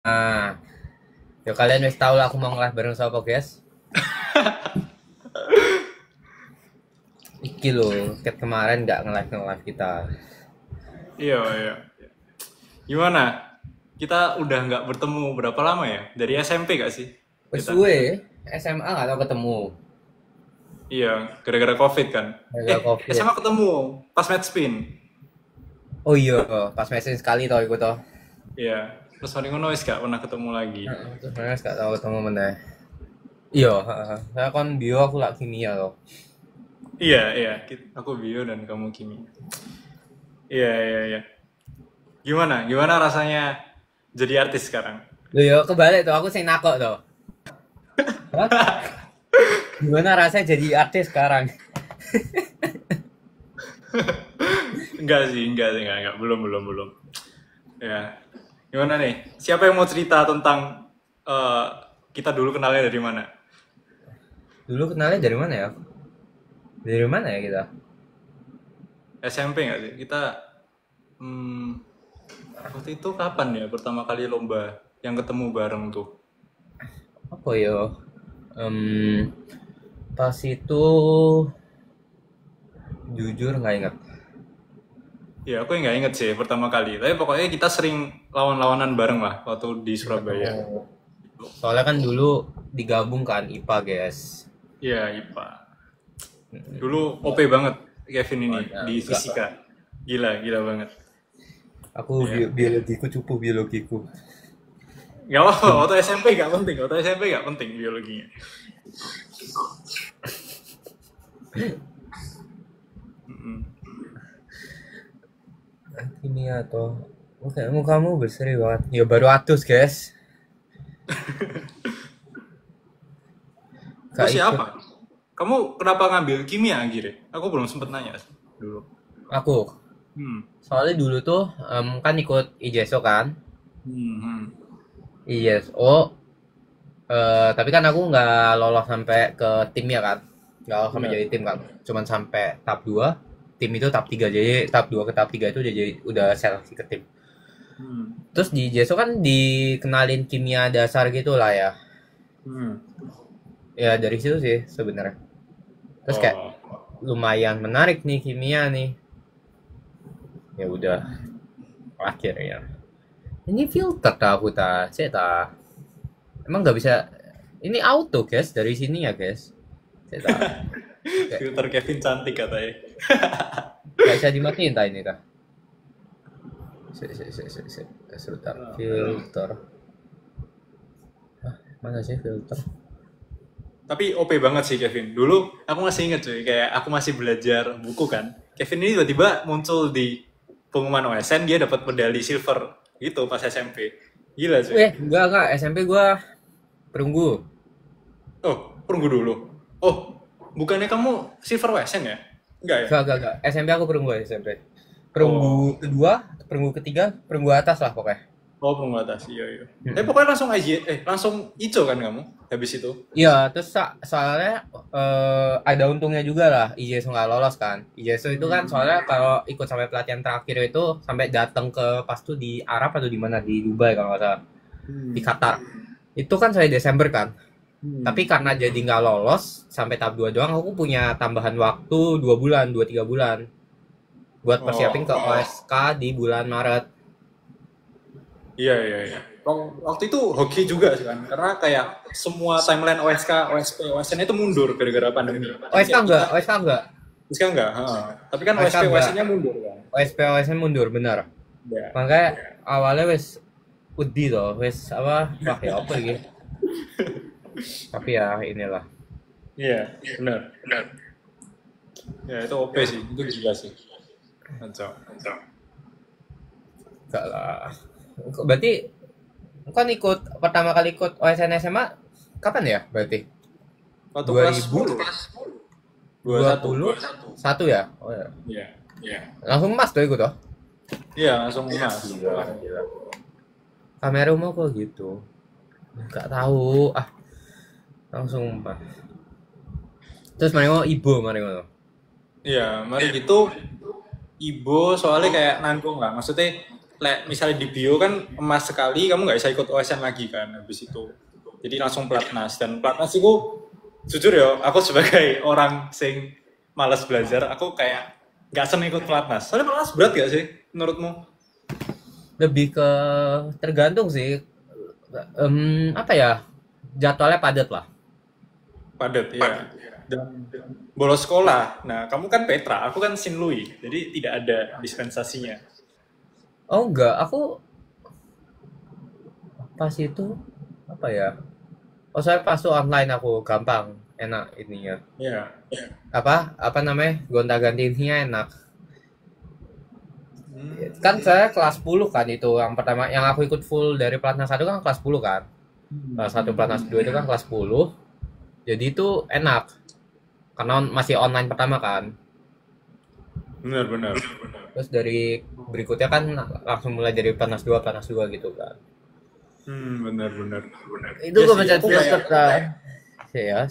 Nah, ya kalian wis tau lah aku mau nge-live bareng siapa, guys. Iki loh, ket kemarin nggak nge-live kita. Iya, iya. Gimana? Kita udah nggak bertemu berapa lama ya? Dari SMP gak sih? Wis Kita. suwe, SMA nggak tau ketemu. Iya, gara-gara COVID kan. Gara Covid. SMA ketemu pas match spin. Oh iya, pas mesin sekali tau iku toh. Iya. Terus mari ngono wis gak pernah ketemu lagi. Heeh, terus mana nggak tau ketemu meneh. Iya, heeh. Saya kan bio aku lak kimia loh. Iya, iya. Aku bio dan kamu kimia. Iya, iya, iya. Gimana? Gimana rasanya jadi artis sekarang? Loh yo kebalik tuh, aku sing nakok tuh. Hah? Gimana rasanya jadi artis sekarang? Enggak sih, enggak. Belum, belum, belum. Ya. Gimana nih? Siapa yang mau cerita tentang eh, kita dulu kenalnya dari mana? Dulu kenalnya dari mana ya? Dari mana ya kita? SMP nggak sih? Kita hmm, waktu itu kapan ya pertama kali lomba yang ketemu bareng tuh? Apa yo? Em, Pas itu jujur nggak ingat. Ya aku nggak inget sih pertama kali. Tapi pokoknya kita sering lawan-lawanan bareng lah waktu di Surabaya. Ketemu. Soalnya kan dulu digabung kan IPA, guys. Iya, IPA. Dulu OP banget Kevin ini Soalnya di enggak lah. fisika. Gila, gila banget. Aku Iya. biologiku cupu biologiku. Gak apa, waktu SMP gak penting. Waktu SMP gak penting biologinya. Ini atau kamu berseri banget. Ya baru atus, guys. Terus Gak ikut siapa? Kamu kenapa ngambil kimia akhirnya? Aku belum sempet nanya dulu. aku. Hmm. Soalnya dulu tuh kan ikut IJSO kan. Hmm. Hmm. IJSO tapi kan aku nggak lolos sampai ke timnya kan. Nggak lolos sampai Iya. jadi tim kan. Cuman sampai tahap 2. Tim itu tahap 3. Jadi tahap 2 ke tahap 3 itu udah seleksi ke tim. Hmm. Terus di IJSO kan dikenalin kimia dasar gitu lah ya. Hmm. Ya dari situ sih sebenarnya. Terus kayak Oh. lumayan menarik nih kimia nih. Ya udah akhirnya. Ini filter dah aku tak, saya tak. Emang nggak bisa. Ini auto guys dari sini ya guys. Saya tak. Kayak Filter Kevin cantik katanya. nggak bisa dimatiin tak ini tak. Sebentar. Filter. Mana sih filter? Tapi OP banget sih Kevin. Dulu aku masih inget cuy, kayak aku masih belajar buku kan. Kevin ini tiba-tiba muncul di pengumuman OSN, dia dapat medali silver gitu pas SMP. Gila cuy. Enggak SMP gua perunggu. Oh, perunggu dulu. Oh, bukannya kamu silver OSN ya? Enggak ya? Enggak. SMP aku perunggu SMP. Oh, Perunggu kedua, perunggu ketiga, perunggu atas lah pokoknya. oh perunggu atas. Iya, iya. Tapi pokoknya langsung aja, langsung ijo kan kamu habis itu. Iya, terus soalnya ada untungnya juga lah IJSO nggak lolos kan. IJSO itu kan soalnya kalau ikut sampai pelatihan terakhir itu sampai datang ke pas tuh di Arab atau di mana di Dubai kalau nggak salah di Hmm. Qatar. Itu kan sampai Desember kan. Hmm. Tapi karena jadi nggak lolos sampai tahap 2 doang, aku punya tambahan waktu 2 bulan, 2-3 bulan buat persiapin ke Oh, OSK di bulan Maret. iya, iya, iya. Waktu itu hoki juga sih kan, karena kayak semua timeline OSK, OSP, OSN itu mundur gara-gara pandemi. Jadi OSK kayak kita, enggak, OSK enggak. OSK enggak, ha. Tapi kan OSK OSP, enggak. OSN-nya mundur kan. OSP OSN mundur benar. Ya, Makanya awalnya wes Udi loh, wes apa? Wah ya apa gitu. Tapi ya inilah. iya, benar, benar. Ya itu OP sih, itu gila sih. Kacau, kacau. Enggak lah. Berarti kan ikut pertama kali ikut OSN SMA kapan ya? Berarti Waktu kelas 10, 21. 2021 satu ya? Oh ya. Iya, iya. Langsung emas tuh ikut toh. Iya, langsung emas. Gila. Kamera mau kok gitu. Enggak tahu. Ah, langsung emas. Terus mari ngono. Iya, mari gitu Ibo soalnya kayak nanggung lah. Maksudnya misalnya di bio kan emas sekali, kamu nggak bisa ikut OSN lagi kan habis itu. Jadi langsung pelatnas, dan pelatnas itu jujur ya, aku sebagai orang sing malas belajar, aku kayak nggak seneng ikut pelatnas. Soalnya pelatnas berat gak sih menurutmu? Lebih ke tergantung sih. Apa ya? Jadwalnya padat lah. Padat ya. Dan bolos sekolah. Nah, kamu kan Petra, aku kan Sinlui, jadi tidak ada dispensasinya. Oh enggak, aku pas itu apa ya? Oh saya pas tuh online aku gampang, enak ininya. Ya. Apa namanya? Gonta-gantinya enak. Hmm. Kan saya kelas 10 kan itu yang pertama yang aku ikut full dari pelatnas 1 kan kelas 10 kan. Kelas 1 pelatnas 2 itu kan kelas 10. Jadi itu enak. Karena masih online pertama kan. Benar. Terus dari berikutnya kan langsung mulai dari pelatnas 2 gitu kan. Benar. Itu Ya gue sih, mencet aku filter kayak kan. Ya,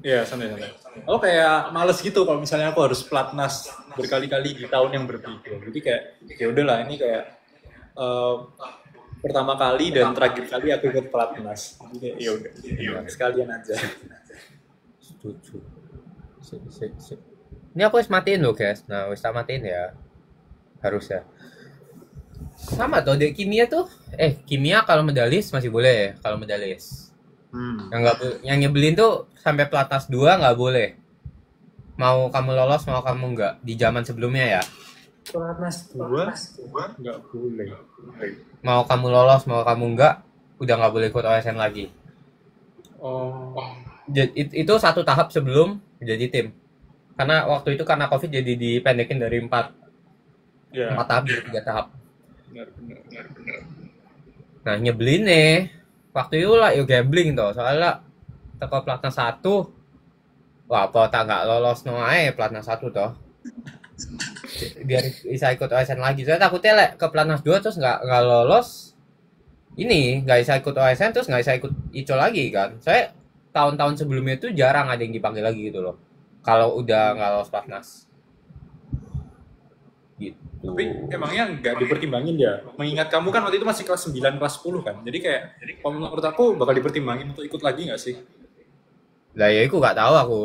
ya santai. Aku kayak males gitu kalau misalnya aku harus pelatnas berkali-kali di tahun yang berbeda. Jadi kayak ya udahlah, ini kayak eh, pertama kali dan terakhir kali aku ikut pelatnas. Jadi kayak ya udah, sekalian aja. setuju. Sip. Ini aku wis matiin loh guys. Nah, wis tak matiin ya. Harus ya. Sama tuh di kimia tuh. Kimia kalau medalis masih boleh kalau medalis. Yang nggak yang nyebelin tuh sampai pelatnas 2 nggak boleh. Mau kamu lolos mau kamu nggak di zaman sebelumnya ya. Pelatnas dua nggak boleh. Mau kamu lolos mau kamu nggak udah nggak boleh ikut OSN lagi. Oh, Itu satu tahap sebelum jadi tim. Karena waktu itu karena COVID jadi dipendekin dari 4 ya. tahap jadi 3 tahap. Benar. Nah, nyebelin nih. Waktu itu lah yuk gambling tuh. Soalnya teko pelatnas 1. Wah, apa tak nggak lolos no ae pelatnas 1 toh. Biar bisa ikut OSN lagi. Saya takutnya lek ke pelatnas 2 terus nggak lolos. Ini nggak bisa ikut OSN terus nggak bisa ikut ICO lagi kan. Saya tahun-tahun sebelumnya itu jarang ada yang dipanggil lagi gitu loh. Kalau udah nggak lolos pelatnas. Gitu. Tapi emangnya nggak dipertimbangin ya? Mengingat kamu kan waktu itu masih kelas 9, kelas 10 kan? Jadi kayak, kalau menurut aku bakal dipertimbangin untuk ikut lagi nggak sih? Lah ya aku nggak tahu aku.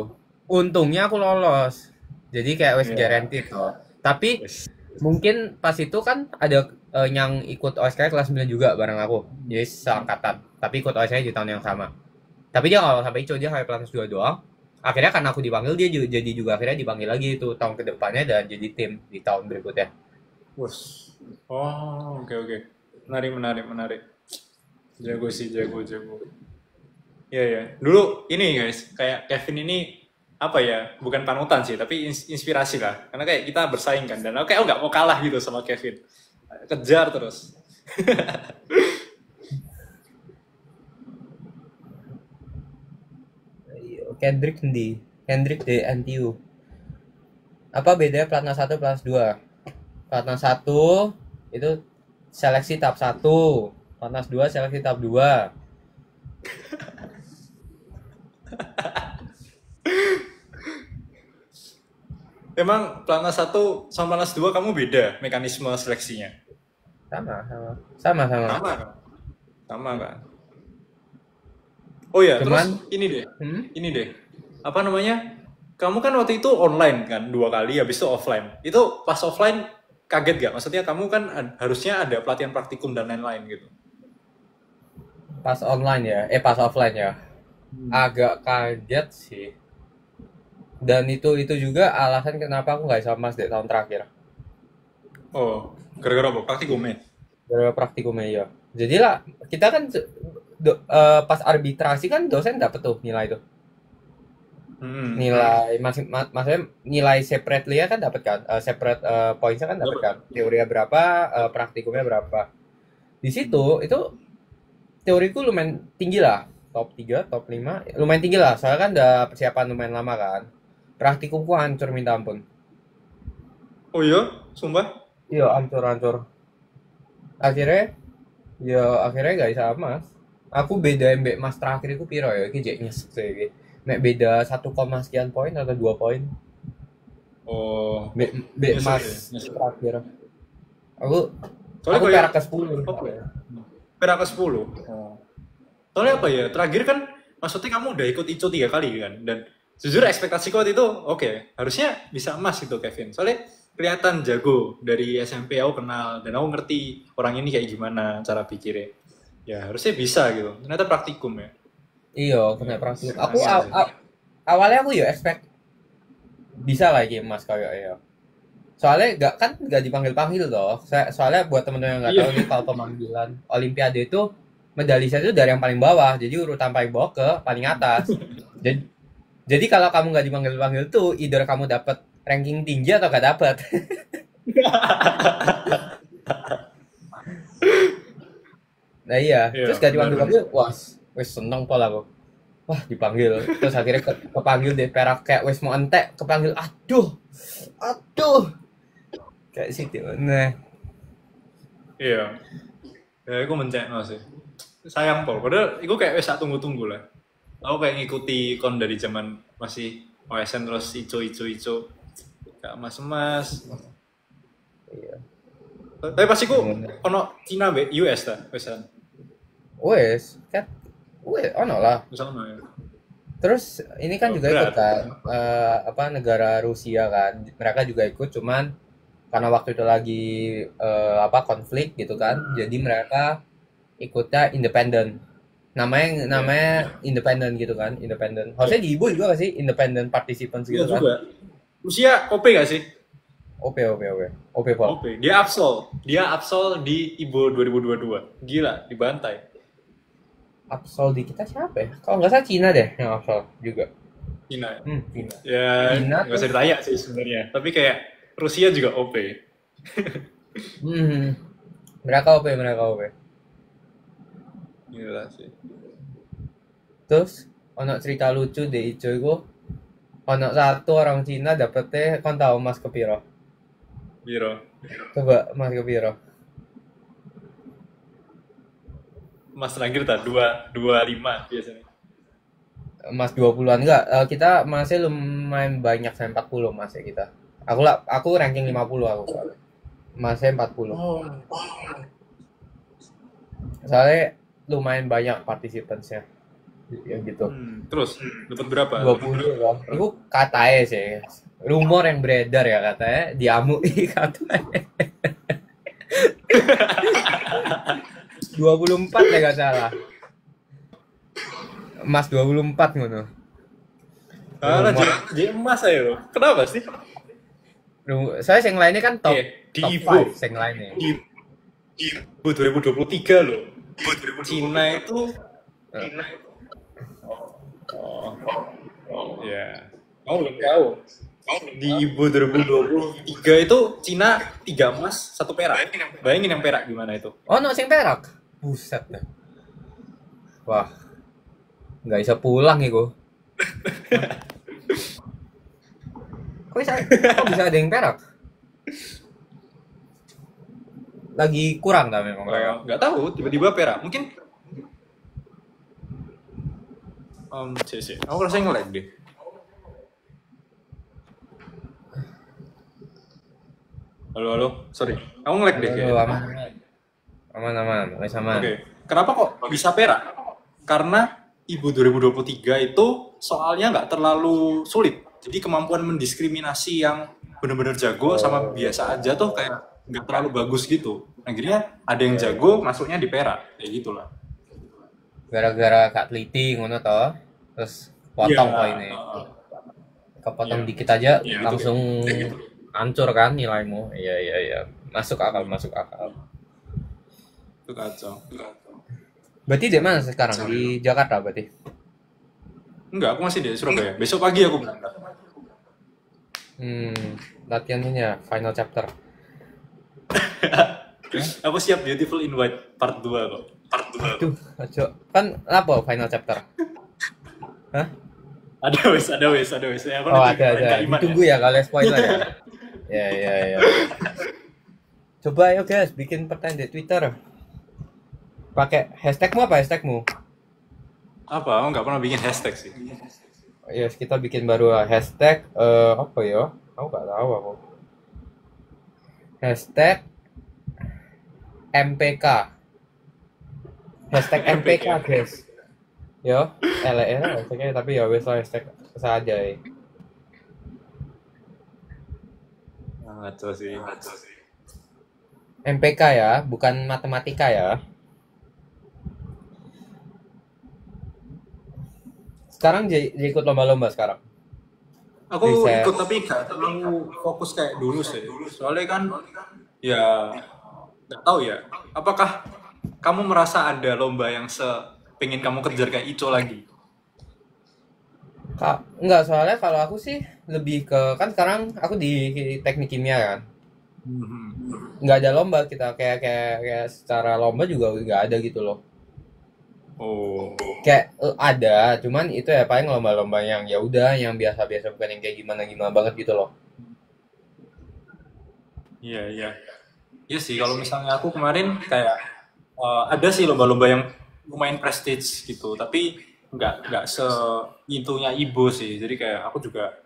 Untungnya aku lolos. Jadi kayak wes Iya. guaranteed toh. Tapi Yes. mungkin pas itu kan ada yang ikut OSK kelas 9 juga bareng aku. Jadi seangkatan. Tapi ikut OSK di tahun yang sama. Tapi dia kalau sampai ICO dia kayak pelatnas 2 doang. Akhirnya karena aku dipanggil dia juga, jadi juga akhirnya dipanggil lagi itu tahun kedepannya dan jadi tim di tahun berikutnya. Wus. Oh, oke. Menarik. Jago sih, jago. Ya. Dulu ini guys, kayak Kevin ini apa ya? Bukan panutan sih, tapi inspirasi lah. Karena kayak kita bersaing kan, dan aku kayak nggak mau kalah gitu sama Kevin. Kejar terus. Kendrick di NTU. Apa bedanya pelatnas 1 pelatnas 2? Pelatnas 1 itu seleksi tahap 1. Pelatnas 2 seleksi tahap 2. Emang pelatnas 1 sama pelatnas 2 kamu beda mekanisme seleksinya? Sama. Sama kan? Oh ya, Cuman terus ini deh. Apa namanya? Kamu kan waktu itu online kan 2 kali, habis itu offline. Itu pas offline kaget gak? Maksudnya kamu kan harusnya ada pelatihan praktikum dan lain-lain gitu. pas online ya, pas offline ya. Agak kaget sih. Dan itu juga alasan kenapa aku nggak bisa mas di tahun terakhir. Oh, gara-gara apa? Praktikumnya? Gara-gara praktikumnya ya. Jadi lah kita kan pas arbitrasi kan dosen dapet tuh nilai itu. Nilai maksudnya nilai separately kan dapat kan, separate pointsnya kan dapat kan. Teorinya berapa, praktikumnya berapa. Di situ itu teoriku lumayan tinggi lah, top 3, top 5, lumayan tinggi lah. Soalnya kan udah persiapan lumayan lama kan. Praktikumku hancur minta ampun. Oh iya? Sumpah? Iya, hancur. Akhirnya gak bisa mas. Aku beda mbak mas terakhir itu piro ya, iki jek nyesek iki. Nek beda 1, sekian poin atau 2 poin. Oh. Mbak mas terakhir. Aku Soalnya aku kayak perak ke 10. apa ya? Perak ke 10. Oh. Soalnya apa ya? Terakhir kan maksudnya kamu udah ikut ICO 3 kali kan, dan jujur ekspektasiku waktu itu oke, harusnya bisa emas gitu Kevin. Soalnya kelihatan jago dari SMP, aku kenal dan aku ngerti orang ini kayak gimana cara pikirnya. Ya harusnya bisa gitu. Ternyata praktikum ya. Iya, Ya, kena praktikum. Aku angin sih. awalnya aku ya expect bisa lah game mas kayak ya. Soalnya nggak dipanggil-panggil loh. Soalnya buat temen-temen yang nggak Iya. tahu nih kalau pemanggilan Olimpiade itu medali itu dari yang paling bawah, jadi urutan paling bawah ke paling atas. Jadi, jadi kalau kamu nggak dipanggil-panggil tuh, either kamu dapat ranking tinggi atau nggak dapat. Nah iya, Iya, terus gak benar. dipanggil-panggil, wah, wes seneng pola aku. Wah dipanggil, terus akhirnya kepanggil deh perak kayak wes mau entek, kepanggil, aduh, kayak situ. Nah, Iya. Ya aku mencekno sih. Sayang pol. Padahal aku kayak wis sak tunggu-tunggu lah. Aku kayak ngikuti kon dari zaman masih OSN terus ico. Kayak emas-emas. iya. Tapi pasti ku Bener. ono Cina be US ta, wesan. Wes, kan, wes, ono lah. Misalnya ya. Terus ini kan Oh, juga ikut berat. kan, apa negara Rusia kan, mereka juga ikut, cuman karena waktu itu lagi apa konflik gitu kan, jadi mereka ikutnya independen. Namanya Ya. namanya independen gitu kan, independen. Ya. Harusnya di Ibu juga gak sih independent participants Iya gitu kan? juga. Rusia OP gak sih? OP OP OP OP Pol. OP. Dia Absol di IBO 2022. Gila, dibantai. Absol di kita siapa ya? Kalau nggak salah Cina deh yang Absol juga. Cina. Ya, Cina. ya Cina nggak usah terus, ditanya sih sebenarnya. Tapi kayak Rusia juga OP. hmm, mereka OP. Gila sih. Terus ono cerita lucu deh Ico iku. Ono satu orang Cina dapetnya kon tahu emas kepiro. Biro. Coba emas kepiro. Mas terakhir tak 225 biasanya. Emas 20-an enggak. Kita masih lumayan banyak sampai 40 emas ya kita. Aku ranking 50 aku soalnya. Masih 40. Oh. Soalnya lumayan banyak partisipansnya. Ya gitu. Terus dapat berapa? 20 kan. Itu katanya sih. Rumor yang beredar ya katanya diamui katanya. 24 ya gak salah. Emas 24 ngono. Karena Rumor. jadi emas aja loh. Kenapa sih? Saya yang lainnya kan top Di top Ibo. 5 yang lainnya. Di Ibo 2023 loh. Cina itu. Eh, Oh, ya. Kamu belum tahu. Di Ibo 2023 itu Cina 3 emas, 1 perak. Bayangin yang perak gimana itu? Oh, no sing perak. Buset dah. Wah, nggak bisa pulang iku. Kok bisa ada yang perak? Lagi kurang dah memang mereka. Nggak tahu, tiba-tiba perak. Mungkin aku rasanya nge-lag deh. Halo, sorry. Aku nge-lag deh kayaknya. Aman, wes aman. Oke. Kenapa kok bisa perak? Karena Ibu 2023 itu soalnya nggak terlalu sulit. Jadi kemampuan mendiskriminasi yang benar-benar jago sama biasa aja tuh kayak nggak terlalu bagus gitu. Akhirnya ada yang jago masuknya di perak. Kayak gitulah. Gara-gara Kak Teliti ngono toh, terus potong Iya, poinnya. Kepotong Iya. dikit aja Iya, langsung hancur kan nilaimu. Iya. Masuk akal. Itu kacau. Berarti di mana sekarang? Di Jakarta berarti? Enggak, aku masih di Surabaya. Besok pagi aku berangkat. Latihan ini ya, final chapter. Aku siap Beautiful in White part 2 kok. Aduh, aco. Kan apa final chapter? Hah? Ada wes. Aku Oh, nanti ada. kalimat Ditunggu ya kalian spoiler ya. Ya. Coba ayo guys, bikin pertanyaan di Twitter. Pakai hashtagmu apa hashtagmu? Apa? Aku nggak pernah bikin hashtag sih. Yes, kita bikin baru hashtag apa ya? Aku nggak tahu aku. Hashtag MPK. Hashtag MPK guys. Yo, LR hashtagnya tapi ya wes lah hashtag saja ya. Ngaco sih. MPK ya, bukan matematika ya. Sekarang jadi ikut lomba-lomba sekarang. Aku Riset. ikut tapi gak terlalu fokus kayak dulu sih. Soalnya kan ya nggak tahu ya. Apakah kamu merasa ada lomba yang pengen kamu kejar kayak Ico lagi? Enggak, soalnya kalau aku sih lebih ke kan sekarang aku di teknik kimia kan. Nggak ada lomba kita kayak secara lomba juga nggak ada gitu loh. Oh. Kayak ada, cuman itu ya paling lomba-lomba yang ya udah yang biasa-biasa bukan yang kayak gimana-gimana banget gitu loh. Iya, iya. Iya sih, kalau misalnya aku kemarin kayak ada sih lomba-lomba yang lumayan prestige gitu, tapi nggak seintunya Ibo sih. Jadi kayak aku juga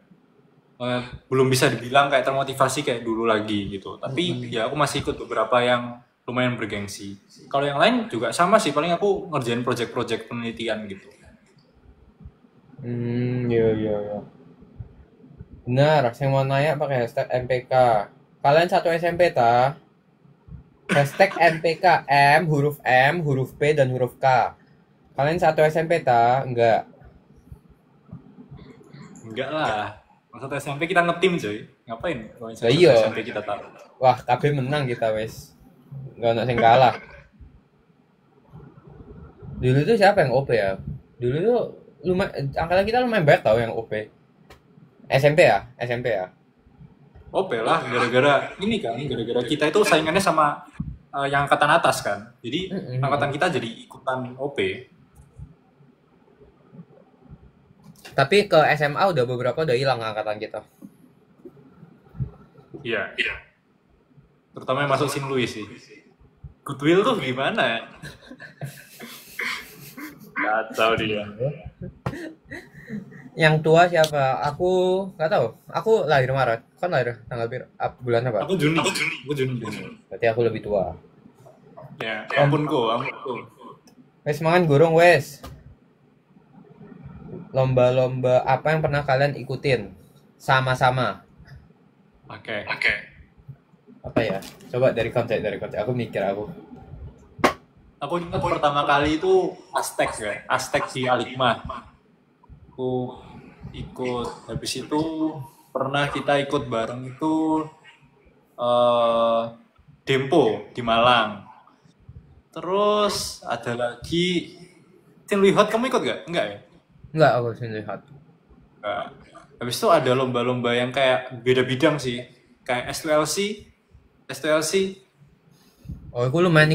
belum bisa dibilang kayak termotivasi kayak dulu lagi gitu. Tapi ya aku masih ikut beberapa yang lumayan bergengsi. Kalau yang lain juga sama sih, paling aku ngerjain project-project penelitian gitu. Iya iya iya. Benar, saya mau nanya pakai hashtag MPK. Kalian satu SMP ta? Hashtag MPK M, huruf P, dan huruf K. Kalian satu SMP ta? Enggak. Enggak lah. Maksud SMP kita ngetim coy. Ngapain? Kalau Lah iya. SMP kita tahu. Wah, KB menang kita wes. Enggak ada yang kalah. Dulu tuh siapa yang OP ya? Dulu tuh lumayan angkatan kita lumayan banyak tau yang OP. SMP ya? SMP ya? Oke lah, gara-gara ini kan, gara-gara kita itu saingannya sama yang angkatan atas kan. Jadi angkatan kita jadi ikutan OP. Tapi ke SMA udah beberapa udah hilang angkatan kita. Iya. Terutama yang masuk St. Louis sih. Goodwill tuh gimana ya? Kacau dia. Yang tua siapa? Aku nggak tahu. Aku lahir Maret. Kan lahir tanggal bulan apa? Aku Juni. Berarti aku lebih tua. Ya, ampunku. Wes mangan gorong wes. Lomba-lomba apa yang pernah kalian ikutin? Sama-sama. Oke. Apa ya? Coba dari konsep. Aku mikir aku. Aku ingat pertama kali itu Aztec ya. Aztec di Alikma. Aku ikut, habis itu pernah kita ikut bareng itu Dempo di Malang. Terus ada lagi Hot, kamu ikut gak? Enggak ya? Enggak, aku sih lihat. Enggak. Habis itu ada lomba-lomba yang kayak beda bidang sih. Kayak S2LC. Oh, aku lumayan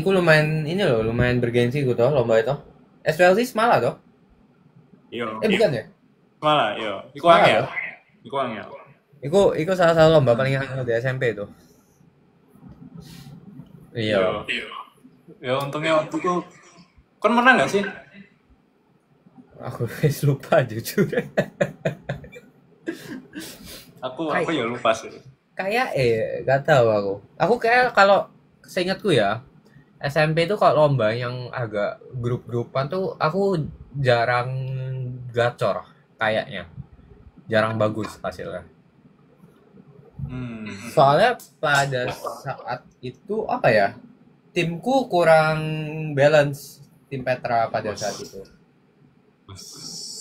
ini loh, lumayan bergengsi gitu toh lomba itu. SPLC Semala toh? Iya. Bukan ya? Malah, iya. Iku Semala angel. toh? Iku salah satu lomba paling angel di SMP itu. Iya. Ya untungnya waktu itu kan menang gak sih? Aku wis lupa jujur. Aku ya lupa sih. Kayak gak tahu aku. Aku kayak kalau seingatku ya, SMP itu kalau lomba yang agak grup-grupan tuh aku jarang gacor kayaknya. Jarang bagus hasilnya. Soalnya pada saat itu apa ya? Timku kurang balance tim Petra pada saat itu.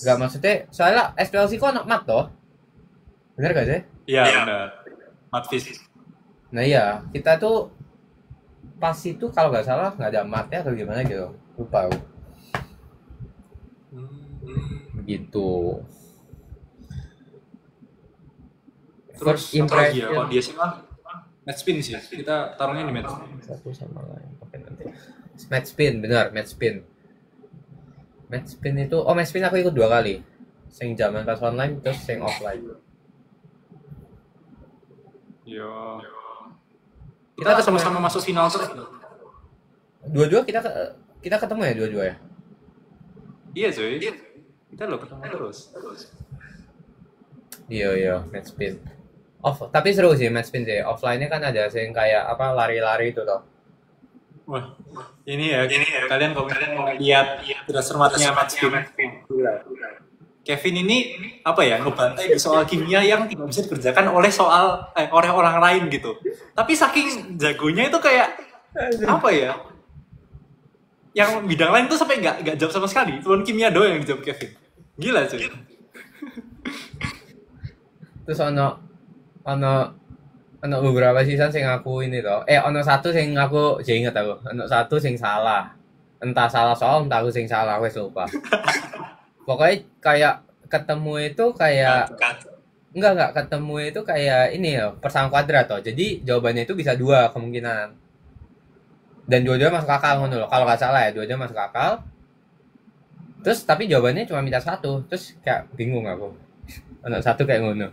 Gak maksudnya, soalnya SPLC kok anak mat toh? Bener gak sih? Iya benar. Matfish. Nah iya, kita tuh pas itu kalau nggak salah nggak ada matnya atau gimana gitu, lupa aku. Begitu. Terus impression ya, kalau dia sih mah match spin sih. Kita taruhnya di match spin. Satu sama lain. Oke nanti. Match spin, benar, match spin. Match spin itu, match spin aku ikut 2 kali. Sing zaman pas online terus sing offline. Yo. Kita sama-sama masuk final terus. Dua-dua kita ketemu ya dua-dua ya. Iya cuy. Kita lo ketemu terus. Iya, match spin. Tapi seru sih match spin sih. Offline-nya kan ada sing kayak apa lari-lari itu toh. Wah, ini ya. Kalian kalau lihat transfermarktnya Max Payne, Kevin ini apa ya, ngebantai di soal kimia yang tidak bisa dikerjakan oleh orang lain gitu. Tapi saking jagonya itu kayak apa ya? Yang bidang lain tuh sampai nggak jawab sama sekali. Cuma kimia doang yang dijawab Kevin. Gila cuy. Terus ono ono beberapa season sing aku ini toh. Ono satu sing aku jek inget aku. Ono satu sing salah. Entah salah soal, entah aku sing salah, wes lupa. Pokoknya kayak ketemu itu kayak enggak ketemu itu kayak ini ya, persamaan kuadrat toh. Jadi jawabannya itu bisa dua kemungkinan. Dan dua-duanya masuk akal ngono loh. Kalau nggak salah ya, dua-duanya masuk akal. Terus tapi jawabannya cuma minta satu. Terus kayak bingung aku. Ono satu kayak ngono.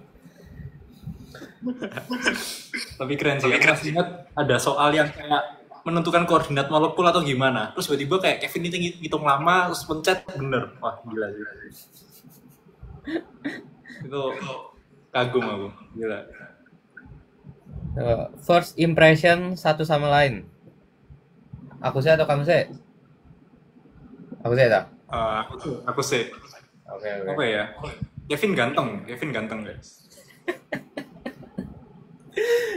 Tapi keren sih. Aku masih ingat ada soal yang kayak menentukan koordinat molekul atau gimana. Terus tiba-tiba kayak Kevin itu hitung lama, terus pencet bener. Wah gila. Itu kagum aku. Gila. First impression satu sama lain. Aku sih atau kamu sih? Aku sih tak? Aku sih. Oke. Apa ya? Kevin ganteng guys.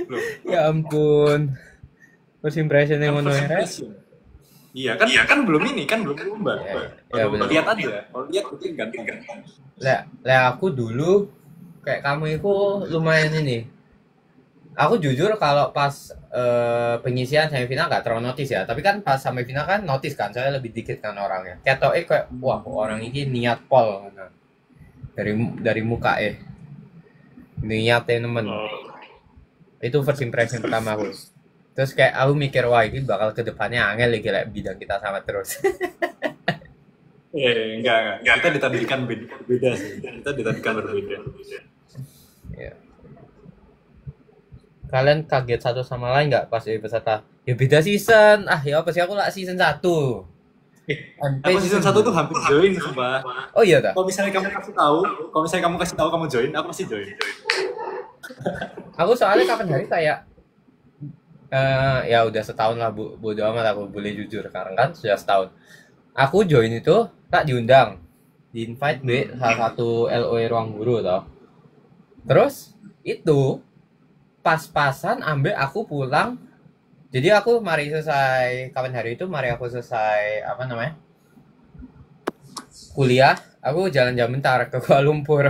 Loh. Ya ampun. First impression yang ngono ya. Iya kan belum lomba. Ya, bener. Lihat aja. Kalau lihat Kevin ganteng. Lah aku dulu kayak kamu itu lumayan ini. Aku jujur kalau pas pengisian semifinal nggak terlalu notice ya. Tapi kan pas sampai final kan notice kan. Saya lebih dikit kan orangnya. Kayak wah orang ini niat pol kan. Dari muka niatnya nemen. Itu first impression pertama aku. Terus kayak aku mikir wah ini bakal kedepannya angel lagi kayak bidang kita sama terus. Enggak. Kita ditandingkan berbeda sih. Berbeda. Ya. Kalian kaget satu sama lain nggak pas jadi peserta? Ya beda season. Ya apa sih aku lah season 1. Aku season 1 tuh hampir join sumpah. Oh iya dah. Kalau misalnya kamu kasih tahu kamu join, aku pasti join. Aku soalnya kapan hari kayak ya udah setahun lah bodo amat aku boleh jujur karena kan sudah setahun. Aku join itu tak diundang, di invite salah satu LOE ruang guru toh. Terus itu pas-pasan ambek aku pulang. Jadi aku mari selesai kapan hari itu aku selesai apa namanya? Kuliah, aku jalan-jalan bentar ke Kuala Lumpur.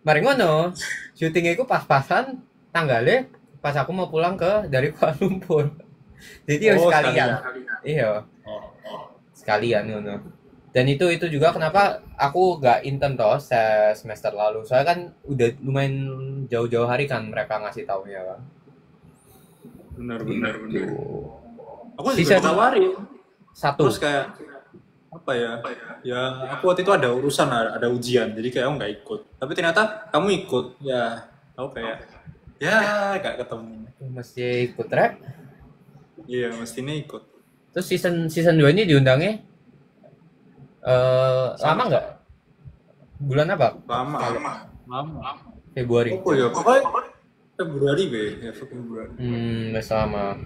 Mari ngono, syutingnya itu pas-pasan tanggalnya pas aku mau pulang dari Kuala Lumpur. Jadi sekalian. Iya. Sekalian ngono. Dan itu juga kenapa aku gak intern toh semester lalu. Soalnya kan udah lumayan jauh-jauh hari kan mereka ngasih taunya kan. Benar. Aku juga ditawarin. Satu. Terus kayak apa ya? Ya aku waktu itu ada urusan, ada ujian, jadi kayak aku nggak ikut. Tapi ternyata kamu ikut. Ya, aku kayak gak ketemu. Mesti ikut rap? Iya, mestinya ikut. Terus season 2 ini diundangnya lama nggak? Bulan apa? Lama. Februari. Oh ya, pokoknya Februari ya Februari. Masih lama.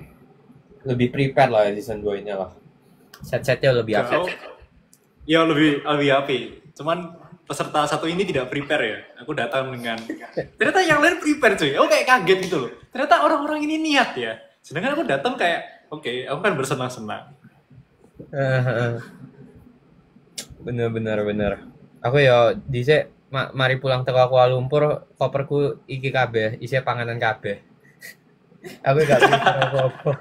Lebih prepare lah season 2 ini lah. Set-setnya lebih update. Ya lebih api. Cuman peserta satu ini tidak prepare ya. Aku datang dengan ternyata yang lain prepare cuy. Aku kayak kaget gitu loh. Ternyata orang-orang ini niat ya. Sedangkan aku datang kayak oke, aku kan bersenang-senang. Bener. Aku ya dhisik mari pulang teko Kuala Lumpur, koperku iki kabeh, isi panganan kabeh. Aku gak prepare apa-apa.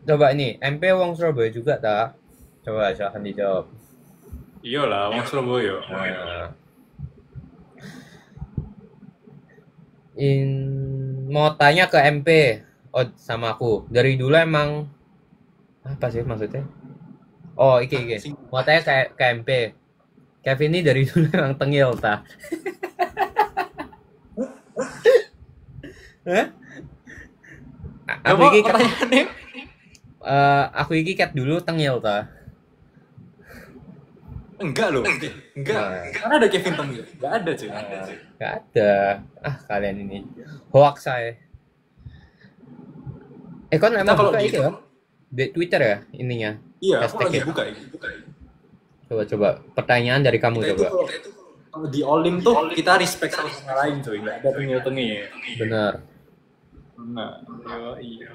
Coba ini, MP wong Surabaya juga tak? Coba silahkan dijawab. Iyalah, wong Surabaya. Mau tanya ke MP, sama aku. Dari dulu emang apa sih maksudnya? Oh, iki. Mau tanya ke MP. Kevin ini dari dulu emang tengil ta? Aku iki pertanyaannya. Aku iki cat dulu tengil ta? Enggak loh. Enggak. Karena ada Kevin tengil. Enggak ada cuy. Enggak ada. Kalian ini hoax saya. Kan Kita emang kalau buka di itu kan? Di Twitter ya ininya. iya, aku Hashtag lagi ya. buka ini. Coba pertanyaan dari kamu Kita itu coba. kalau di Olim tuh kita respect satu sama lain coy, nggak ada tengil-tengil. Benar. Nah, iya.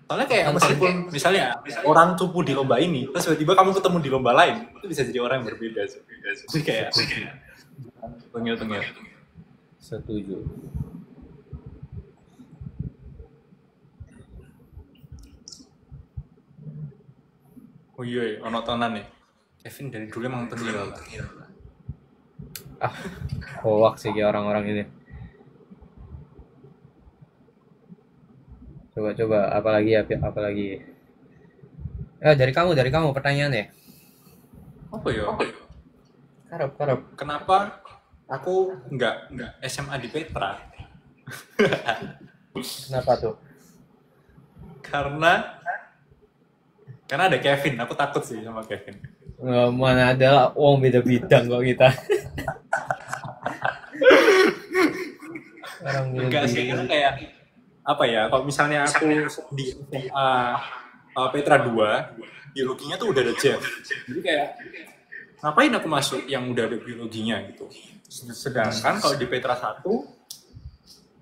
Soalnya kayak Kan meskipun misalnya orang cupu di lomba ini, terus tiba-tiba kamu ketemu di lomba lain, itu bisa jadi orang yang berbeda. Jadi kayak tengil-tengil. setuju. Oh iya, ono tenan nih. Kevin dari dulu emang tengil. Hoax sih kayak orang-orang ini. Coba apalagi. Dari kamu pertanyaan ya. Apa ya? Karep. Kenapa aku nggak SMA di Petra? Kenapa tuh? Karena ada Kevin, aku takut sih sama Kevin. Mana ada uang beda bidang kok kita. Enggak sih, karena kayak apa ya, kalau misalnya aku di SMA Petra 2, biologinya tuh udah ada Jeff. Jadi kayak ngapain aku masuk yang udah ada biologinya gitu. Sedangkan kalau di Petra 1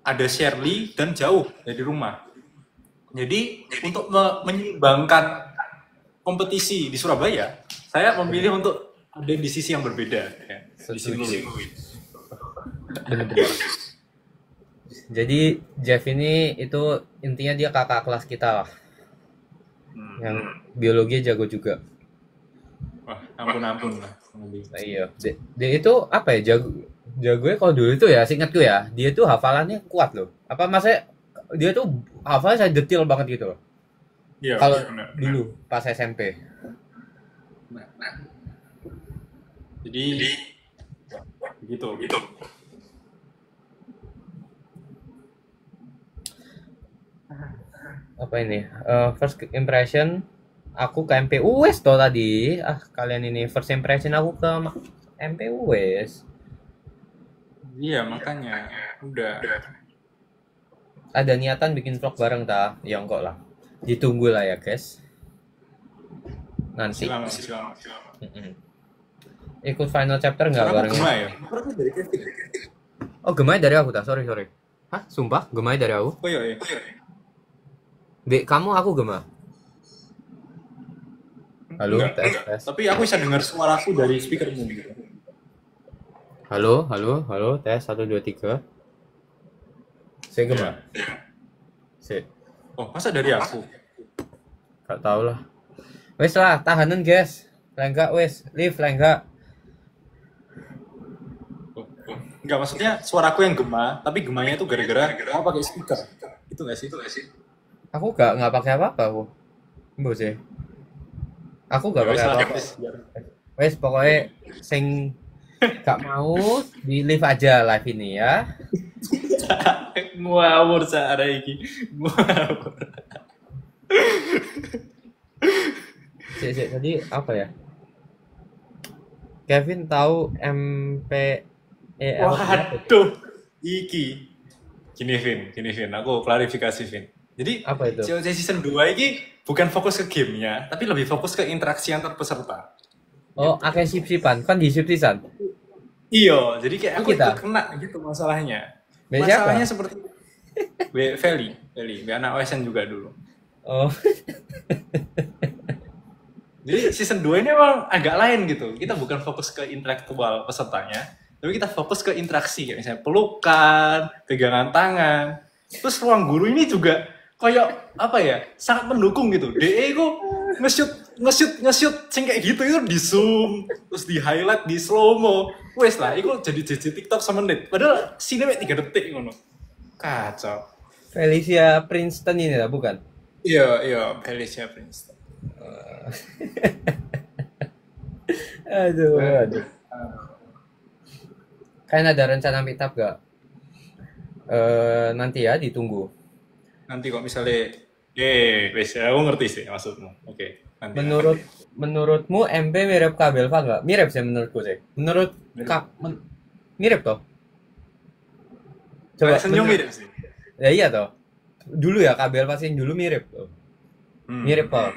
ada Shirley dan jauh dari rumah. Jadi untuk menyeimbangkan kompetisi di Surabaya, saya memilih untuk ada di sisi yang berbeda. Ya, di sini. Bener-bener. Jadi Jeff ini itu intinya dia kakak kelas kita lah. Yang biologi jago juga. Wah, ampun lah. Nah, iya. Dia itu apa ya jagonya kalau dulu itu ya, seingatku ya, dia tuh hafalannya kuat loh. Apa maksudnya dia tuh hafalnya saya detail banget gitu loh. Iya. Kalau dulu pas SMP. Jadi gitu. Apa ini? First impression aku ke MPU wes toh tadi. Kalian ini first impression aku ke MPU wes. Iya, makanya udah. Ada niatan bikin vlog bareng ta? Ya enggak lah. Ditunggu lah ya, guys. Nanti. Silakan. Ikut final chapter enggak bareng? Gemay ya? Oh, Gemay dari aku ta. Sorry. Hah? Sumpah, Gemay dari aku? Oh iya. Dek, kamu aku Gema. Halo, tes. Tapi aku bisa dengar suaraku dari speakermu gitu. Halo, tes 1 2 3. Saya Gema. Sik. Oh, masa dari aku? Gak tau lah. Wes lah, tahanan guys. Lenggak wes, live lenggak. Enggak, maksudnya suaraku yang gema, tapi gemanya itu gara-gara kamu pakai speaker. Itu nggak sih? Aku nggak pakai apa-apa aku. Mbok sih. Aku nggak pakai apa-apa. Wes pokoknya sing gak mau di live aja live ini ya. Ngawur cara iki. Ngawur. Sik, tadi apa ya? Kevin tahu MPEL. Waduh. Iki. Gini Vin, aku klarifikasi Vin. Jadi apa itu? COC season 2 ini bukan fokus ke gamenya, tapi lebih fokus ke interaksi antar peserta. Oh, akeh sip-sipan, kan di sip-sipan. Iya, jadi kayak aku kita ikut kena gitu masalahnya. Siapa? Masalahnya seperti Feli, anak OSN juga dulu. Oh. Jadi season 2 ini emang agak lain gitu. Kita bukan fokus ke intelektual pesertanya, tapi kita fokus ke interaksi, kayak misalnya pelukan, pegangan tangan. Terus ruang guru ini juga kayak apa ya, sangat mendukung gitu. DE kok nge-shoot sing kayak gitu itu di zoom, terus di highlight, di slow mo. Wes lah, itu jadi JJ TikTok semenit. Padahal sini 3 detik ngono. Kacau. Felicia Princeton ini lah, bukan? Iya, Felicia Princeton. Aduh. Kalian ada rencana meet up gak? Nanti ya, ditunggu. Nanti kok misalnya wes aku ngerti sih maksudmu. Oke. Nanti. Menurutmu MP mirip Kabelva nggak? Mirip sih menurutku sih. Mirip toh? Coba senyum mirip sih. Ya iya toh. dulu ya kabel pas yang dulu mirip. Mirip Paul.